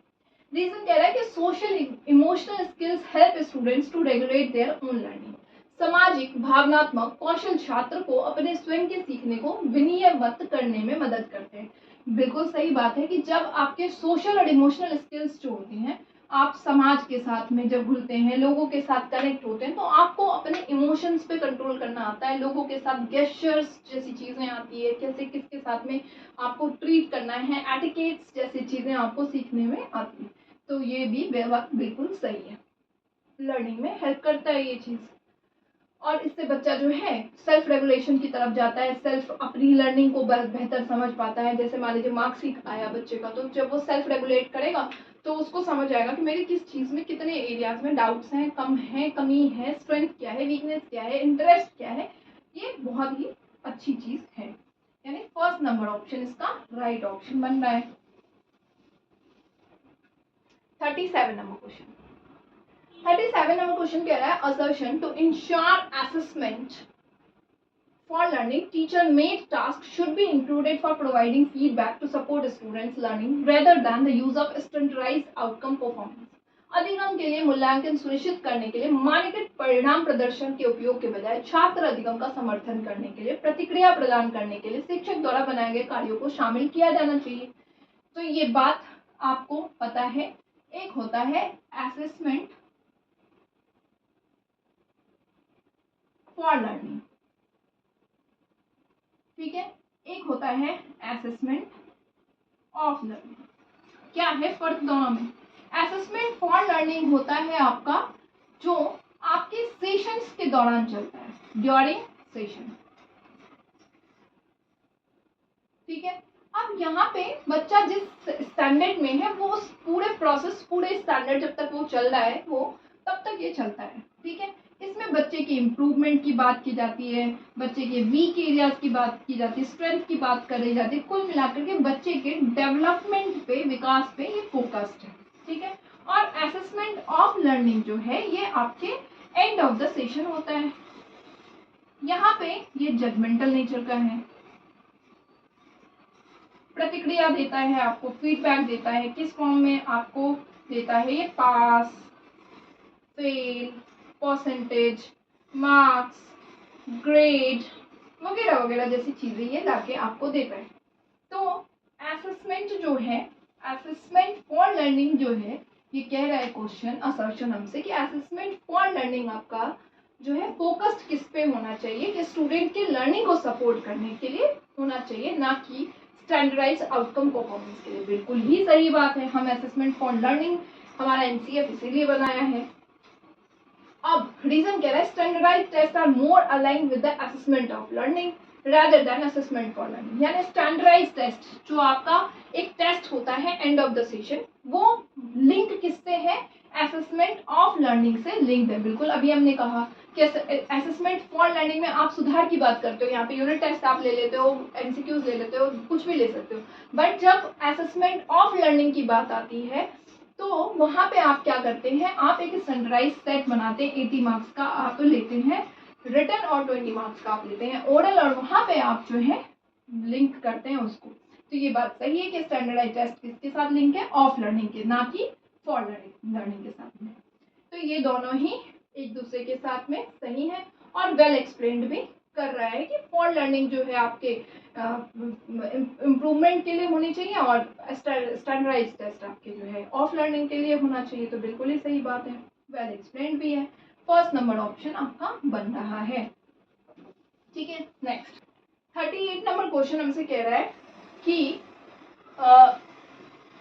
रीजन कह रहा है कि social emotional skills help students to regulate their own learning. सामाजिक भावनात्मक कौशल छात्र को अपने स्वयं के सीखने को विनियमित करने में मदद करते हैं। बिल्कुल सही बात है कि जब आपके सोशल और इमोशनल स्किल्स जो होती हैं, आप समाज के साथ में जब घुलते हैं, लोगों के साथ कनेक्ट होते हैं, तो आपको अपने इमोशंस पे कंट्रोल करना आता है, लोगों के साथ गेस्चर्स जैसी चीजें आती है, कैसे किसके साथ में आपको ट्रीट करना है, एटिकेट्स जैसी चीजें आपको सीखने में आती है। तो ये भी बिल्कुल सही है, लर्निंग में हेल्प करता है ये चीज। और इससे बच्चा जो है सेल्फ रेगुलेशन की तरफ जाता है, सेल्फ अपनी लर्निंग को बेहतर समझ पाता है। जैसे मान लीजिए मार्क्सिट आया बच्चे का, तो जब वो सेल्फ रेगुलेट करेगा तो उसको समझ आएगा कि मेरी किस चीज़ में कितने एरियाज में डाउट्स हैं, कम है, कमी है, स्ट्रेंथ क्या है, वीकनेस क्या है, इंटरेस्ट क्या है। ये बहुत ही अच्छी चीज़ है। यानी फर्स्ट नंबर ऑप्शन इसका राइट ऑप्शन बन रहा है। 37 नंबर क्वेश्चन। 37 नंबर क्वेश्चन कह रहा है assertion to ensure assessment for learning, teacher-made tasks should be included for providing feedback to support students' learning rather than the use of standardized outcome performance. अधिगम के लिए मूल्यांकन सुनिश्चित करने के लिए मानकीकृत परिणाम प्रदर्शन के उपयोग के बजाय छात्र अधिगम का समर्थन करने के लिए प्रतिक्रिया प्रदान करने के लिए शिक्षक द्वारा बनाए गए कार्यों को शामिल किया जाना चाहिए। तो ये बात आपको पता है। एक होता है असेसमेंट फॉर लर्निंग, ठीक है, एक होता है असेसमेंट ऑफ लर्निंग। क्या है फर्क दोनों में? असेसमेंट फॉर लर्निंग होता है आपका जो आपके सेशंस के दौरान चलता है, ड्यूरिंग सेशन, ठीक है। अब यहाँ पे बच्चा जिस स्टैंडर्ड में है वो उस पूरे प्रोसेस, पूरे स्टैंडर्ड जब तक वो चल रहा है वो तब तक ये चलता है, ठीक है। इसमें बच्चे की इम्प्रूवमेंट की बात की जाती है, बच्चे के वीक एरियाज की बात की जाती है, स्ट्रेंथ की बात करी जाती है। कुल मिलाकर के बच्चे के डेवलपमेंट पे, विकास पे ये फोकस्ड है, ठीक है। और असेसमेंट ऑफ लर्निंग जो है ये आपके एंड ऑफ द सेशन होता है। यहाँ पे ये जजमेंटल नेचर का है, प्रतिक्रिया देता है, आपको फीडबैक देता है। किस फॉर्म में आपको देता है? ये पास, फेल, परसेंटेज, मार्क्स, ग्रेड वगैरह वगैरह जैसी चीजें ये लाके आपको देता है। तो असेसमेंट जो है, असेसमेंट फॉर लर्निंग जो है, ये कह रहा है क्वेश्चन, असर्शन हमसे कि असेसमेंट फॉर लर्निंग आपका जो है फोकस्ड किस पे होना चाहिए कि स्टूडेंट के लर्निंग को सपोर्ट करने के लिए होना चाहिए, ना कि स्टैंडर्डाइज आउटकम परफॉर्मेंस के लिए। बिल्कुल ही सही बात है। हम असेसमेंट फॉर लर्निंग हमारा एनसीएफ इसीलिए बनाया है। अब रीजन कह रहा है standardise test are more align with the assessment of learning rather than assessment for learning। यानी स्टैंडर्डाइज टेस्ट जो आपका एक टेस्ट होता है एंड ऑफ द सेशन, वो लिंक किससे है? असेसमेंट ऑफ लर्निंग से लिंक है। बिल्कुल अभी हमने कहा कि असेसमेंट फॉर लर्निंग में आप सुधार की बात करते हो, यहाँ पे यूनिट टेस्ट आप ले लेते हो, एमसीक्यूज ले लेते हो, कुछ भी ले सकते हो। बट जब असेसमेंट ऑफ लर्निंग की बात आती है तो वहाँ पे आप क्या करते हैं? आप एक स्टैंडर्डाइज सेट बनाते हैं, 80 मार्क्स का आप लेते हैं रिटन और 20 मार्क्स का आप लेते हैं ओरल, और वहाँ पे आप जो है लिंक करते हैं उसको। तो ये बात सही है कि स्टैंडर्डाइज टेस्ट किसके साथ लिंक है? ऑफ लर्निंग के, ना कि फॉर लर्निंग के साथ में। तो ये दोनों ही एक दूसरे के साथ में सही है और वेल एक्सप्लेन्ड भी कर रहा है कि फॉर लर्निंग जो है आपके इम्प्रूवमेंट के लिए होनी चाहिए और स्टैंडर्डाइज टेस्ट आपके जो है ऑफ लर्निंग के लिए होना चाहिए। तो बिल्कुल ही सही बात है, वेल एक्सप्लेन्ड भी है। फर्स्ट नंबर ऑप्शन आपका बन रहा है, ठीक है। नेक्स्ट 38 नंबर क्वेश्चन हमसे कह रहा है कि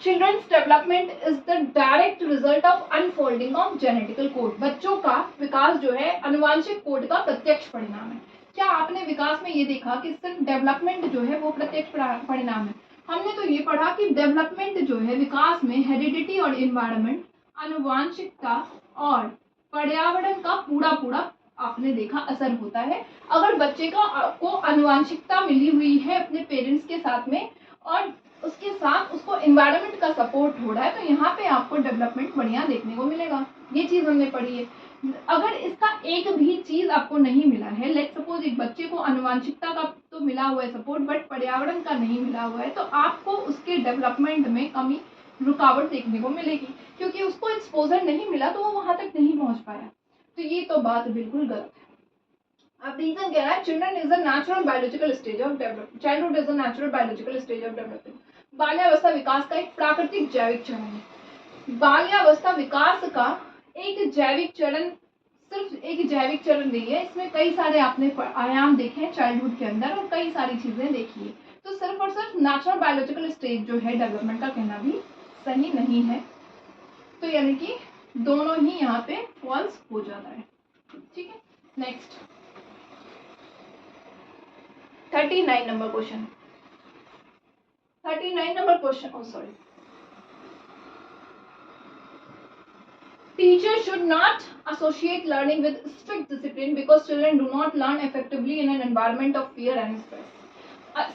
children's development is the direct result of unfolding of genetical code. बच्चों का विकास जो है अनुवांशिक कोड का प्रत्यक्ष परिणाम है। क्या आपने विकास में ये देखा कि सिर्फ डेवलपमेंट जो है वो प्रत्यक्ष परिणाम है? हमने तो ये पढ़ा कि डेवलपमेंट जो है विकास में हेरिडिटी और इन्वायरमेंट, अनुवांशिकता और पर्यावरण का पूरा आपने देखा असर होता है। अगर बच्चे को अनुवांशिकता मिली हुई है अपने पेरेंट्स के साथ में और उसके साथ उसको एनवायरनमेंट का सपोर्ट हो रहा है, तो यहाँ पे आपको डेवलपमेंट बढ़िया देखने को मिलेगा। ये चीज़ हमने पढ़ी है। अगर इसका एक भी चीज़ आपको नहीं मिला है, लेट सपोज एक बच्चे को अनुवांशिकता का तो मिला हुआ है सपोर्ट बट पर्यावरण का नहीं मिला हुआ है, तो आपको उसके डेवलपमेंट में कमी, रुकावट देखने को मिलेगी, क्योंकि उसको एक्सपोजर नहीं मिला तो वो वहाँ तक नहीं पहुँच पाया। तो ये तो बात बिल्कुल गलत है। अब रीजन कह रहा है children is a natural biological stage of development, childhood is a natural biological stage of development. बाल्यावस्था विकास का एक प्राकृतिक जैविक चरण है। बाल्यावस्था विकास का एक जैविक चरण, सिर्फ एक जैविक चरण नहीं है, इसमें कई सारे आपने आयाम देखे हैं चाइल्डहुड के अंदर और कई सारी चीजें देखी है। तो सिर्फ और सिर्फ नेचुरल बायोलॉजिकल स्टेज जो है डेवलपमेंट का कहना भी सही नहीं है। तो यानी कि दोनों ही यहाँ पे फॉल्स हो जाता है, ठीक है। Next 39 number question, 39 number question, oh sorry. Teachers should not associate learning with strict discipline because children do not learn effectively in an environment of fear and stress.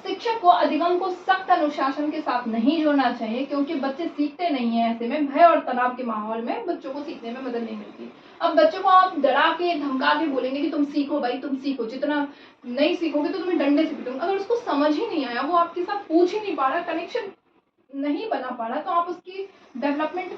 शिक्षक को अधिगम को सख्त अनुशासन के साथ नहीं जोड़ना चाहिए, क्योंकि बच्चे सीखते नहीं हैं ऐसे में। भय और तनाव के माहौल में बच्चों को सीखने में मदद नहीं मिलती। अब बच्चों को आप डरा के धमका के बोलेंगे कि तुम सीखो भाई, तुम सीखो, जितना नहीं सीखोगे तो तुम्हें डंडे से पीटूंगा। अगर उसको समझ ही नहीं आया, वो आपके साथ पूछ ही नहीं पा रहा, कनेक्शन नहीं बना पा रहा, तो आप उसकी डेवलपमेंट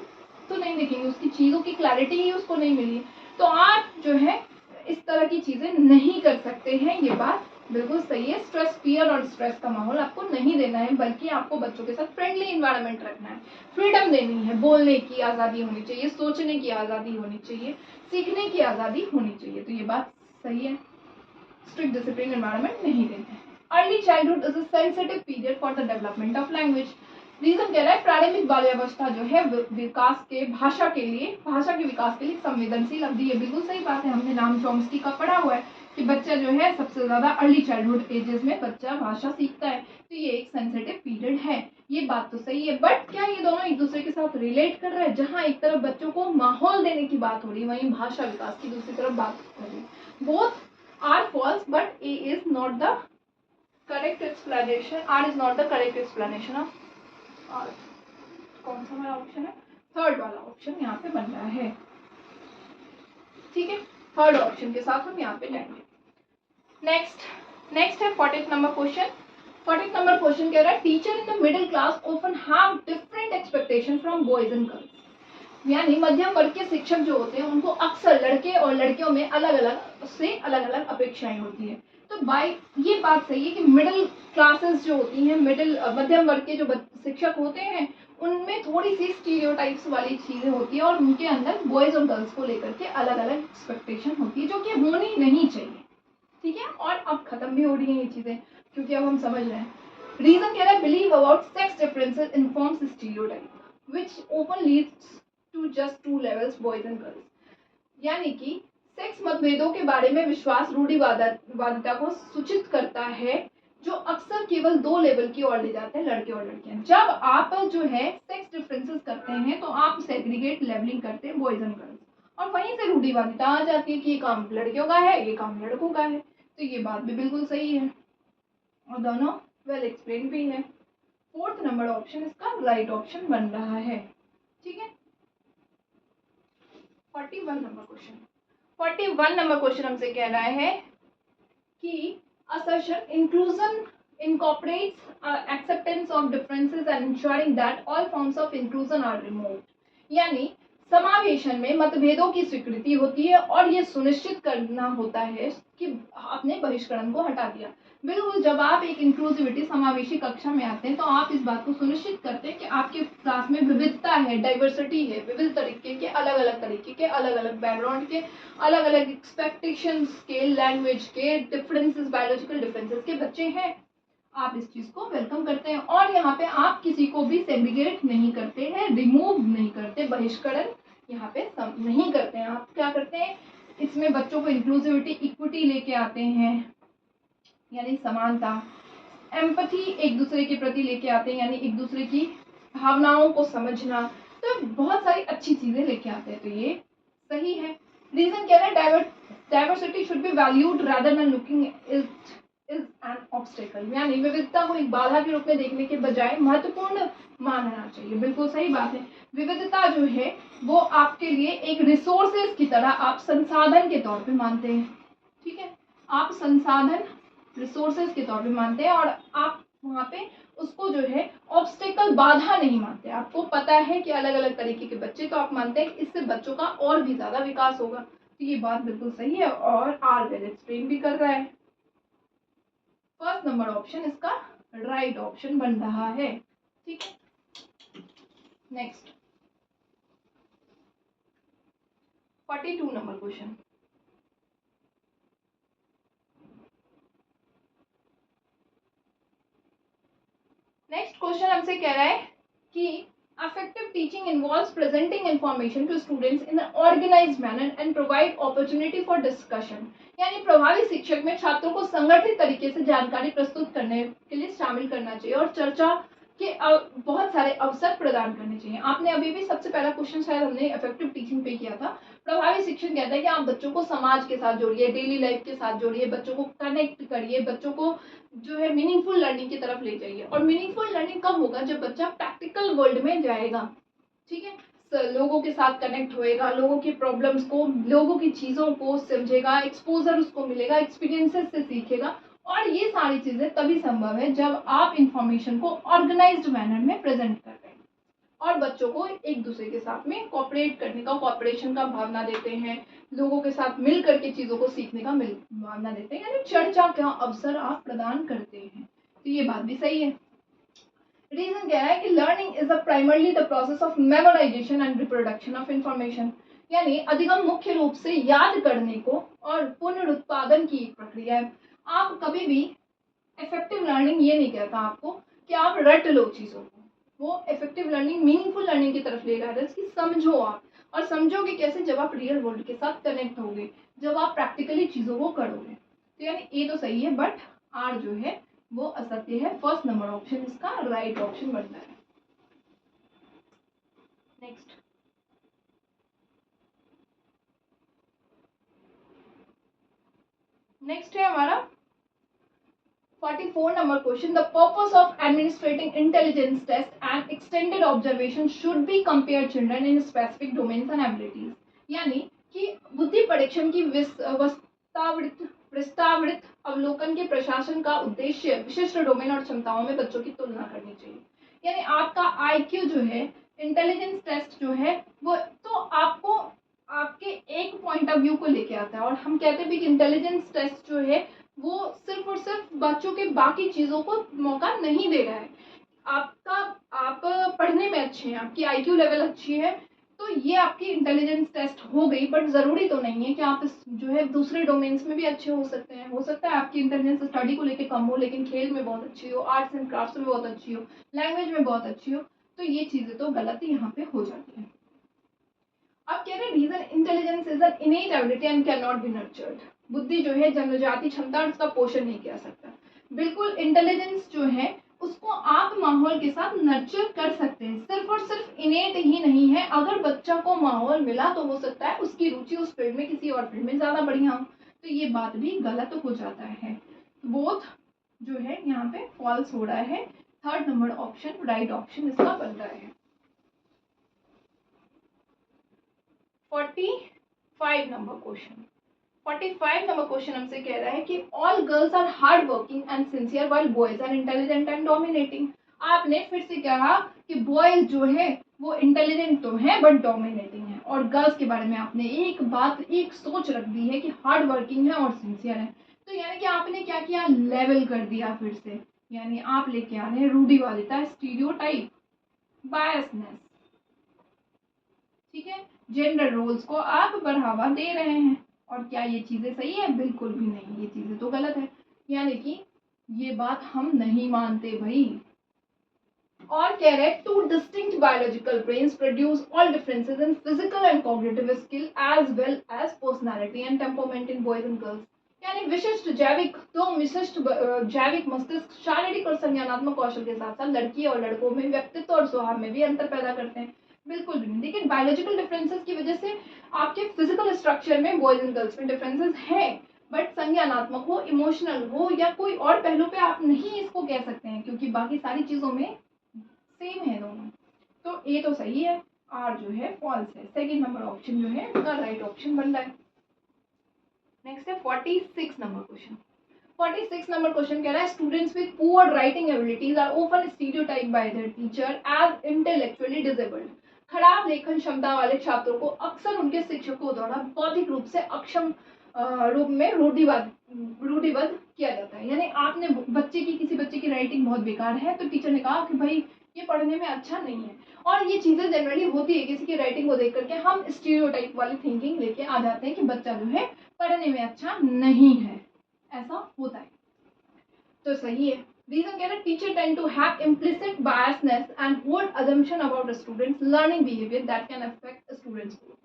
तो नहीं देखेंगे, उसकी चीज़ों की क्लैरिटी ही उसको नहीं मिली। तो आप जो है इस तरह की चीज़ें नहीं कर सकते हैं, ये बात बिल्कुल सही है। स्ट्रेस, फियर और स्ट्रेस का माहौल आपको नहीं देना है, बल्कि आपको बच्चों के साथ फ्रेंडली इन्वायरमेंट रखना है, फ्रीडम देनी है, बोलने की आज़ादी होनी चाहिए, सोचने की आज़ादी होनी चाहिए, सीखने की आज़ादी होनी चाहिए। तो ये बात सही है, स्ट्रिक्ट डिसिप्लिन एनवायरनमेंट नहीं देते हैं। Early childhood is a sensitive period for the development of language. Reason कह रहा है प्रारंभिक बाल्यावस्था जो है विकास के भाषा के विकास के लिए संवेदनशील अवधि है। बिल्कुल सही बात है, हमने नाम चॉम्स्की का पढ़ा हुआ है कि बच्चा जो है सबसे ज्यादा अर्ली चाइल्डहुड एजेस में बच्चा भाषा सीखता है, तो ये एक सेंसिटिव पीरियड है, ये बात तो सही है। बट क्या ये दोनों एक दूसरे के साथ रिलेट कर रहे हैं? जहाँ एक तरफ बच्चों को माहौल देने की बात हो रही है, वहीं भाषा विकास की दूसरी तरफ बात हो रही है। Both are false, but A is not the correct explanation. R is not the correct explanation of R. कौन सा हमारा ऑप्शन है? थर्ड वाला ऑप्शन यहाँ पे बन रहा है, ठीक है। थर्ड ऑप्शन के साथ हम यहाँ पे जाएंगे। नेक्स्ट है 40th number question. 40th number question कह रहा है teacher in the middle class often have different expectation from boys and girls. यानी मध्यम वर्ग के शिक्षक जो होते हैं उनको अक्सर लड़के और लड़कियों में अलग अलग अपेक्षाएं होती है। तो बाय ये बात सही है कि मिडिल क्लासेस जो होती हैं, मध्यम वर्ग के जो शिक्षक होते हैं उनमें थोड़ी सी स्टीरियोटाइप्स वाली चीजें होती है और उनके अंदर बॉयज और गर्ल्स को लेकर के अलग अलग एक्सपेक्टेशन होती है, जो कि होनी नहीं चाहिए, ठीक है। और अब खत्म भी हो रही है ये चीजें, क्योंकि अब हम समझ रहे हैं। रीजन कह रहा है believe about sex differences informs stereotype which often leads to just to levels boys and girls. यानी कि सेक्स मतभेदों के बारे में विश्वास रूढ़िवादिता को सूचित करता है, जो अक्सर केवल दो लेवल की ओर ले जाते हैं, लड़के और लड़कियां। जब आप जो है सेक्स डिफरेंसेस करते हैं तो आप सेग्रीगेट लेवलिंग करते हैं बॉयज एंड गर्ल्स, और वहीं से रूढ़िवादिता आ जाती है कि ये काम लड़कियों का है, ये काम लड़कों का है। तो ये बात भी बिल्कुल सही है और दोनों वेल एक्सप्लेन भी है। 4th नंबर ऑप्शन इसका राइट ऑप्शन बन रहा है, ठीक है। 41 नंबर क्वेश्चन हमसे कह रहा है कि assertion inclusion incorporates acceptance of differences and ensuring that all forms of inclusion are removed। यानी समावेशन में मतभेदों की स्वीकृति होती है और ये सुनिश्चित करना होता है कि आपने बहिष्करण को हटा दिया। बिल्कुल, जब आप एक इंक्लूसिविटी समावेशी कक्षा में आते हैं तो आप इस बात को सुनिश्चित करते हैं कि आपके क्लास में विविधता है, डाइवर्सिटी है, विविध तरीके के अलग अलग बैकग्राउंड के, अलग अलग एक्सपेक्टेशंस के, लैंग्वेज के डिफरेंसेस, बायोलॉजिकल डिफरेंसेस के बच्चे हैं। आप इस चीज को वेलकम करते हैं और यहाँ पे आप किसी को भी सेग्रीगेट नहीं करते हैं, रिमूव नहीं करते, बहिष्करण यहाँ पे नहीं करते हैं। आप क्या करते हैं, इसमें बच्चों को इंक्लूसिविटी, इक्विटी लेके आते हैं, यानी समानता, एम्पैथी एक दूसरे के प्रति लेके आते हैं, यानी एक दूसरे की भावनाओं को समझना। तो बहुत सारी अच्छी चीजें लेके आते हैं, तो ये सही है। रीजन क्या है, diversity should be valued rather than looking it is an obstacle. यानी विविधता को एक बाधा के रूप में देखने के बजाय महत्वपूर्ण मानना चाहिए। बिल्कुल सही बात है, विविधता जो है वो आपके लिए एक रिसोर्सेज की तरह, आप संसाधन के तौर पे मानते हैं, ठीक है। आप संसाधन, रिसोर्सेज के तौर पे मानते हैं और आप वहाँ पे उसको जो है ऑब्स्टेकल, बाधा नहीं मानते। आपको पता है कि अलग अलग तरीके के बच्चे, तो आप मानते हैं कि इससे बच्चों का और भी ज्यादा विकास होगा। तो ये बात बिल्कुल सही है और आर वेल एक्सप्लेन भी कर रहा है। 1st नंबर ऑप्शन इसका राइट ऑप्शन बन रहा है, ठीक है। Next 42 number question. Next question हमसे कह रहा है कि effective teaching involves presenting information to students in an organized manner and provide opportunity for discussion। यानी प्रभावी शिक्षक में छात्रों को संगठित तरीके से जानकारी प्रस्तुत करने के लिए शामिल करना चाहिए और चर्चा के बहुत सारे अवसर प्रदान करने चाहिए। आपने अभी भी सबसे पहला क्वेश्चन शायद हमने इफेक्टिव टीचिंग पे किया था। प्रभावी शिक्षण कहता है कि आप बच्चों को समाज के साथ जोड़िए, डेली लाइफ के साथ जोड़िए, बच्चों को कनेक्ट करिए, बच्चों को जो है मीनिंगफुल लर्निंग की तरफ ले जाइए। और मीनिंगफुल लर्निंग कब होगा, जब बच्चा प्रैक्टिकल वर्ल्ड में जाएगा, ठीक है। लोगों के साथ कनेक्ट होएगा, लोगों की प्रॉब्लम्स को, लोगों की चीज़ों को समझेगा, एक्सपोजर उसको मिलेगा, एक्सपीरियंसेस से सीखेगा। और ये सारी चीज़ें तभी संभव है जब आप इंफॉर्मेशन को ऑर्गेनाइज्ड मैनर में प्रेजेंट कर रहे हैं और बच्चों को एक दूसरे के साथ में कोऑपरेट करने का, कोऑपरेशन का भावना देते हैं, लोगों के साथ मिल करके चीज़ों को सीखने का भावना देते हैं, यानी चर्चा का अवसर आप प्रदान करते हैं। तो ये बात भी सही है। रीजन क्या है कि learning is primarily the process of memorisation and reproduction of information, यानी अधिगम मुख्य रूप से याद करने को और पुनरुत्पादन की एक प्रक्रिया है। आप कभी भी इफेक्टिव लर्निंग ये नहीं कहता आपको कि आप रट लो चीज़ों को, वो इफेक्टिव लर्निंग मीनिंगफुल लर्निंग की तरफ ले रहा है कि समझो आप, और समझोगे कैसे, जब आप रियल वर्ल्ड के साथ कनेक्ट होगे, जब आप प्रैक्टिकली चीज़ों को करोगे। तो यानी ए तो सही है, बट आर जो है वो असत्य है। फर्स्ट नंबर ऑप्शन इसका राइट ऑप्शन बनता है। नेक्स्ट है हमारा 44 number question. The purpose of administrating intelligence test and extended observation should be compare children in specific domains and abilities, यानी कि बुद्धि परीक्षण की विस्तारित अवलोकन के प्रशासन का उद्देश्य विशिष्ट डोमेन और क्षमताओं में बच्चों की तुलना करनी चाहिए। यानी आपका आईक्यू जो है, इंटेलिजेंस टेस्ट जो है, वो तो आपको आपके एक पॉइंट ऑफ व्यू को लेके आता है, और हम कहते भी कि इंटेलिजेंस टेस्ट जो है वो सिर्फ और सिर्फ बच्चों के बाकी चीज़ों को मौका नहीं दे रहा है। आप पढ़ने में अच्छे हैं, आपकी आईक्यू लेवल अच्छी है, तो ये आपकी इंटेलिजेंस टेस्ट हो गई, बट ज़रूरी तो नहीं है कि आप जो है दूसरे डोमेन्स में भी अच्छे हो सकते हैं। हो सकता है आपकी इंटेलिजेंस स्टडी को लेके कम हो, लेकिन खेल में बहुत अच्छी हो, आर्ट्स एंड क्राफ्ट्स में बहुत अच्छी हो, लैंग्वेज में बहुत अच्छी हो, तो ये चीज़ें तो गलत यहाँ पे हो जाती हैं। अब कह रहे हैं reason intelligence is an innate ability and can not be nurtured. बुद्धि जो है जन्मजाति क्षमता, उसका पोषण नहीं किया सकता। बिल्कुल, इंटेलिजेंस जो है उसको आप माहौल के साथ नर्चर कर सकते हैं, सिर्फ और सिर्फ इनेट ही नहीं है। अगर बच्चा को माहौल मिला तो हो सकता है उसकी रुचि उस फील्ड में किसी और फील्ड में ज़्यादा बढ़िया हो, तो ये बात भी गलत हो जाता है। बोथ जो है यहाँ पे फॉल्स हो रहा है। Third number option right option इसका बन रहा है। 45 नंबर क्वेश्चन। 45 नंबर क्वेश्चन हमसे कह रहा है कि all girls are hard working and sincere while boys are intelligent and dominating. आपने फिर से कहा कि बॉयज जो है वो इंटेलिजेंट तो है बट डोमिनेटिंग है, और गर्ल्स के बारे में आपने एक सोच रख दी है कि हार्ड वर्किंग है और सिंसियर है। तो यानी कि आपने क्या किया, लेवल कर दिया फिर से, यानी आप लेके आ रहे हैं रूढ़िवादिता, स्टीरियोटाइप, बायसनेस, ठीक है, जेंडर रोल्स को आप बढ़ावा दे रहे हैं। और क्या ये चीज़ें सही है? बिल्कुल भी नहीं, ये चीज़ें तो गलत है, यानी कि ये बात हम नहीं मानते भाई। और कह रहे हैं two distinct biological brains produce all differences in physical and cognitive skill as well as personality and temperament in boys and girls. यानी विशिष्ट जैविक मस्तिष्क शारीरिक और संज्ञानात्मक कौशल के साथ साथ लड़की और लड़कों में व्यक्तित्व और स्वभाव में भी अंतर पैदा करते हैं। बिल्कुल भी नहीं, लेकिन बायोलॉजिकल डिफरेंसेस की वजह से आपके फिजिकल स्ट्रक्चर में बॉयज एंड गर्ल्स में डिफरेंसेस हैं, बट संज्ञानात्मक हो, इमोशनल हो, या कोई और पहलू पे आप नहीं इसको कह सकते हैं, क्योंकि बाकी सारी चीज़ों में सेम है दोनों। तो ए तो सही है, आर जो है फॉल्स है। सेकेंड नंबर ऑप्शन जो है इसका राइट ऑप्शन बन रहा है। नेक्स्ट है 46 नंबर क्वेश्चन। 46 नंबर क्वेश्चन कह रहा है students with poor writing abilities are often stereotyped by their teacher as intellectually disabled. खराब लेखन क्षमता वाले छात्रों को अक्सर उनके शिक्षकों द्वारा बौद्धिक रूप से अक्षम रूप में रूढ़िबद्ध किया जाता है। यानी आपने किसी बच्चे की राइटिंग बहुत बेकार है, तो टीचर ने कहा कि भाई ये पढ़ने में अच्छा नहीं है। और ये चीज़ें जनरली होती है, किसी की राइटिंग को देख करके हम स्टीरियोटाइप वाली थिंकिंग लेके आ जाते हैं कि बच्चा जो है पढ़ने में अच्छा नहीं है, ऐसा होता है। तो सही है। रीजन कह रहे हैं teacher tend to have implicit biasness and bold assumption about students learning behaviour that can affect students growth.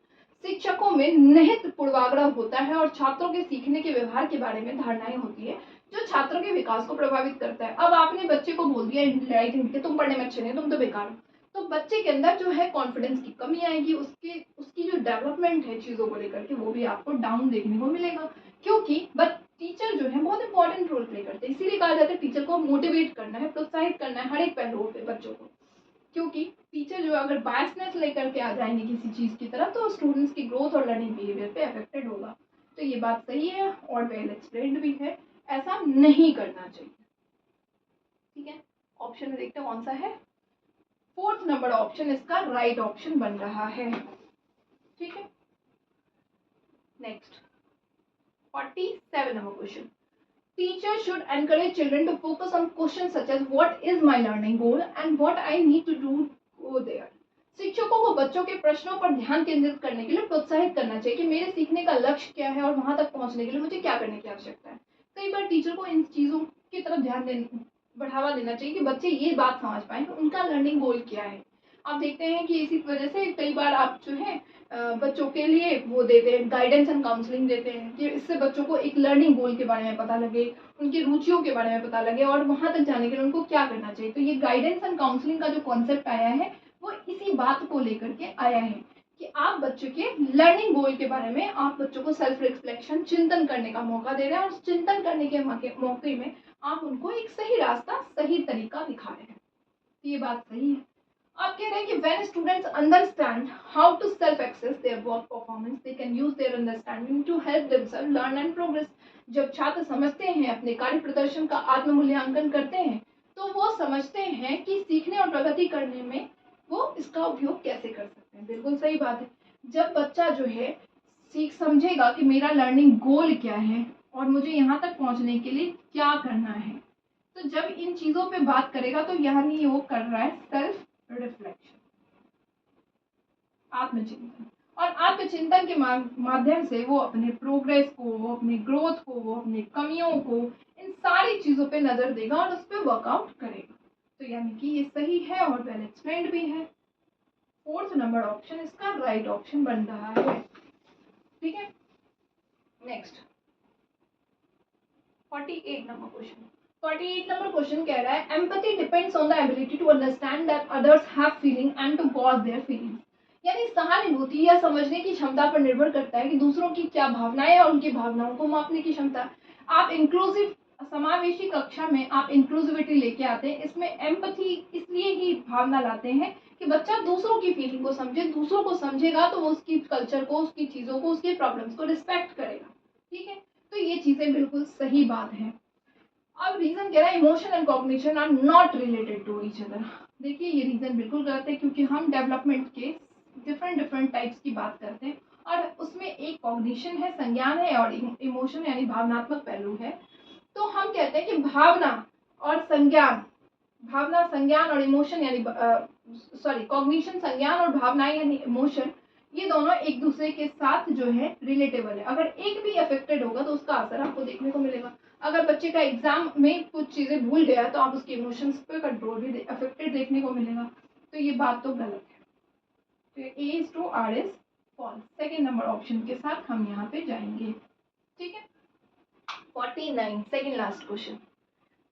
शिक्षकों में निहित पूर्वाग्रह होता है और छात्रों के सीखने के व्यवहार के बारे में धारणाएं होती है जो छात्रों के विकास को प्रभावित करता है। अब आपने बच्चे को बोल दिया राइटिंग के तुम पढ़ने में अच्छे नहीं, तुम तो बेकार हो, तो बच्चे के अंदर जो है कॉन्फिडेंस की कमी आएगी, उसकी जो डेवलपमेंट है चीज़ों को लेकर के वो भी आपको डाउन देखने को मिलेगा, क्योंकि टीचर जो है बहुत इंपॉर्टेंट रोल प्ले करते हैं। इसीलिए कहा जाता है टीचर को मोटिवेट करना है, प्रोत्साहित करना है हर एक पहलुओं पे बच्चों को। क्योंकि टीचर जो अगर बायसनेस लेकर के आ जाएंगे किसी चीज़ की तरफ तो स्टूडेंट्स की ग्रोथ और लर्निंग बिहेवियर पे अफेक्टेड होगा। तो ये बात सही है और वेल एक्सप्लेन्ड भी है, ऐसा नहीं करना चाहिए। ठीक है, ऑप्शन में देखते हैं कौन सा है। 4th नंबर ऑप्शन इसका राइट ऑप्शन बन रहा है। ठीक है, next 47 number question. Teachers should encourage children to focus on questions such as what is my learning goal and what I need to do go there. शिक्षकों को बच्चों के प्रश्नों पर ध्यान केंद्रित करने के लिए प्रोत्साहित करना चाहिए कि मेरे सीखने का लक्ष्य क्या है और वहां तक पहुंचने के लिए मुझे क्या करने की आवश्यकता है। कई बार टीचर को इन चीजों की तरफ बढ़ावा देना चाहिए कि बच्चे ये बात समझ पाए कि उनका लर्निंग गोल क्या है। आप देखते हैं कि इसी वजह से कई बार आप जो है बच्चों के लिए वो देते हैं, गाइडेंस एंड काउंसलिंग देते हैं कि इससे बच्चों को एक लर्निंग गोल के बारे में पता लगे, उनकी रुचियों के बारे में पता लगे और वहां तक जाने के लिए उनको क्या करना चाहिए। तो ये गाइडेंस एंड काउंसलिंग का जो कॉन्सेप्ट आया है वो इसी बात को लेकर के आया है कि आप बच्चों के लर्निंग गोल के बारे में आप बच्चों को सेल्फ रिफ्लेक्शन, चिंतन करने का मौका दे रहे हैं और चिंतन करने के मौके में आप उनको एक सही रास्ता, सही तरीका दिखा रहे हैं। ये बात सही है। आप कह रहे हैं कि when students understand how to self access their work performance, they can use their understanding to help themselves learn and progress. जब छात्र समझते हैं, अपने कार्य प्रदर्शन का आत्म मूल्यांकन करते हैं, तो वो समझते हैं कि सीखने और प्रगति करने में वो इसका उपयोग कैसे कर सकते हैं। बिल्कुल सही बात है। जब बच्चा जो है सीख समझेगा कि मेरा लर्निंग गोल क्या है और मुझे यहाँ तक पहुँचने के लिए क्या करना है, तो जब इन चीजों पे बात करेगा तो यानी वो कर रहा है सेल्फ रिफ्लेक्शन, आत्मचिंतन। और आत्मचिंतन के माध्यम से वो अपने प्रोग्रेस को, वो अपने ग्रोथ को, वो अपने कमियों को, इन सारी चीजों पे नजर देगा और उस पर वर्कआउट करेगा। तो यानी कि ये सही है और वेल एक्सप्लेन्ड भी है। 4th नंबर ऑप्शन इसका राइट ऑप्शन बन रहा है। ठीक है, next 48 number question. 48 number question कह रहा है empathy depends on the ability to understand that others have feeling and to pose their feelings. यानी सहानुभूति या समझने की क्षमता पर निर्भर करता है कि दूसरों की क्या भावनाएं और उनकी भावनाओं को मापने की क्षमता। आप इंक्लूसिव समावेशी कक्षा में आप इंक्लूसिविटी लेके आते हैं, इसमें एम्पैथी इसलिए ही भावना लाते हैं कि बच्चा दूसरों की फीलिंग को समझे, दूसरों को समझेगा तो वो उसकी कल्चर को, उसकी चीजों को, उसके प्रॉब्लम्स को रिस्पेक्ट करेगा। ठीक है, तो ये चीजें बिल्कुल सही बात है। अब रीजन कह रहा है emotion and cognition are not related to each other. देखिए ये रीजन बिल्कुल गलत है क्योंकि हम डेवलपमेंट के डिफरेंट टाइप्स की बात करते हैं और उसमें एक कॉग्निशन है, संज्ञान है और इमोशन यानी भावनात्मक पहलू है। तो हम कहते हैं कि भावना और संज्ञान, भावना, संज्ञान और इमोशन यानी कॉग्निशन, संज्ञान और भावनाएं यानी इमोशन, ये दोनों एक दूसरे के साथ जो है रिलेटेबल है। अगर एक भी अफेक्टेड होगा तो उसका असर आपको देखने को मिलेगा। अगर बच्चे का एग्जाम में कुछ चीजें भूल गया तो आप उसके इमोशंस पे कंट्रोल भी अफेक्टेड देखने को मिलेगा। तो ये बात तो गलत है। तो A is true R is false. Second number option के साथ हम यहाँ पे जाएंगे। ठीक है, 49 second last question.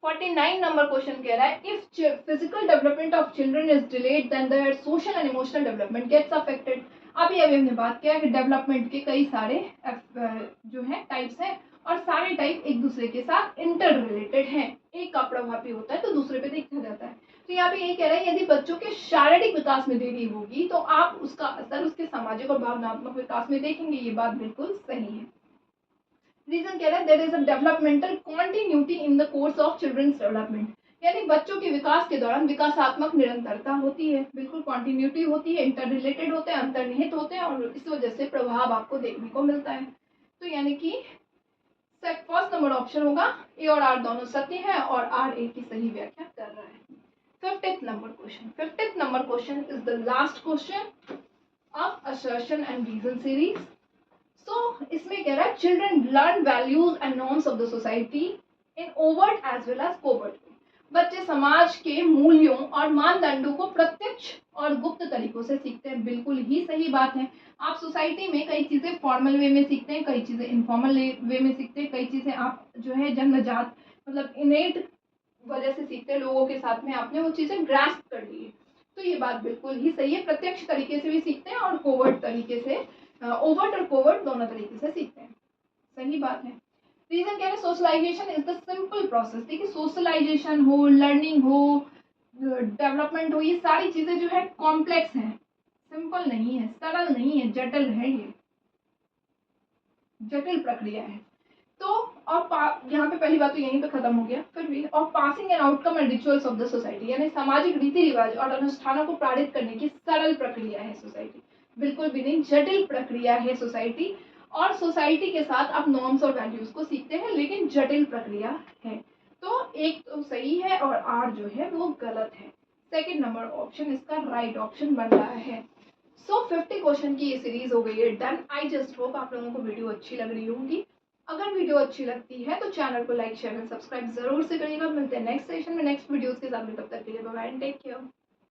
49 number question कह रहा है if physical development of children is delayed then their social and emotional development gets affected. अभी हमने बात किया कि डेवलपमेंट के कई सारे जो है टाइप्स हैं और सारे टाइप एक दूसरे के साथ इंटर रिलेटेड हैं। एक का प्रभावी होता है तो दूसरे पे देखा जाता है। तो यहाँ पे ये कह रहा है यदि बच्चों के शारीरिक विकास में देरी होगी तो आप उसका असर उसके सामाजिक और भावनात्मक विकास में देखेंगे। ये बात बिल्कुल सही है। रीजन कह रहा है there is a developmental continuity in the course of children's development. यानी बच्चों के विकास के दौरान विकासात्मक निरंतरता होती है, बिल्कुल कॉन्टिन्यूटी होती है, इंटर रिलेटेड होते हैं, अंतर्निहित होते हैं और इस वजह से प्रभाव आपको देखने को मिलता है। तो यानी कि फर्स्ट नंबर ऑप्शन होगा, ए और आर दोनों सत्य है और आर ए की सही व्याख्या कर रहा है। 50th number question. 50th number question is the last question of assertion and reason series. So इसमें कह रहा है children learn values and norms of the society in overt as well as covert. बच्चे समाज के मूल्यों और मानदंडों को प्रत्यक्ष और गुप्त तरीकों से सीखते हैं। बिल्कुल ही सही बात है। आप सोसाइटी में कई चीजें फॉर्मल वे में सीखते हैं, कई चीजें इनफॉर्मल वे में सीखते हैं, कई चीजें आप जो है जन्मजात मतलब इनेट वजह से सीखते हैं, लोगों के साथ में आपने वो चीजें ग्रास्प कर ली है। तो ये बात बिल्कुल ही सही है। प्रत्यक्ष तरीके से भी सीखते हैं और कोवर्ट तरीके से, ओवर्ट और कोवर्ट दोनों तरीके से सीखते हैं। सही बात है। रीजन क्या है, socialisation is the simple process. देखिए सोशलाइजेशन हो, लर्निंग हो, डेवलपमेंट हो, ये सारी चीजें जो है कॉम्प्लेक्स हैं, सिंपल नहीं है, सरल नहीं है, जटिल है, ये जटिल प्रक्रिया है। तो और यहाँ पे पहली बात तो यहीं पे खत्म हो गया। फिर भी और passing and outcome and rituals of the society, यानी सामाजिक रीति रिवाज और अनुष्ठानों को पारित करने की सरल प्रक्रिया है सोसाइटी, बिल्कुल भी नहीं जटिल प्रक्रिया है सोसाइटी। और सोसाइटी के साथ आप नॉर्म्स और वैल्यूज को सीखते हैं, लेकिन जटिल प्रक्रिया है। तो एक तो सही है और आर जो है वो गलत है। सेकेंड नंबर ऑप्शन इसका राइट ऑप्शन बन रहा है। सो 50 क्वेश्चन की ये सीरीज हो गई है डन। आई जस्ट होप आप लोगों को वीडियो अच्छी लग रही होगी। अगर वीडियो अच्छी लगती है तो चैनल को लाइक शेयर एंड सब्सक्राइब जरूर से करिएगा। मिलते हैं नेक्स्ट सेशन में नेक्स्ट वीडियोस के साथ में, तब तक के लिए bye bye and take care.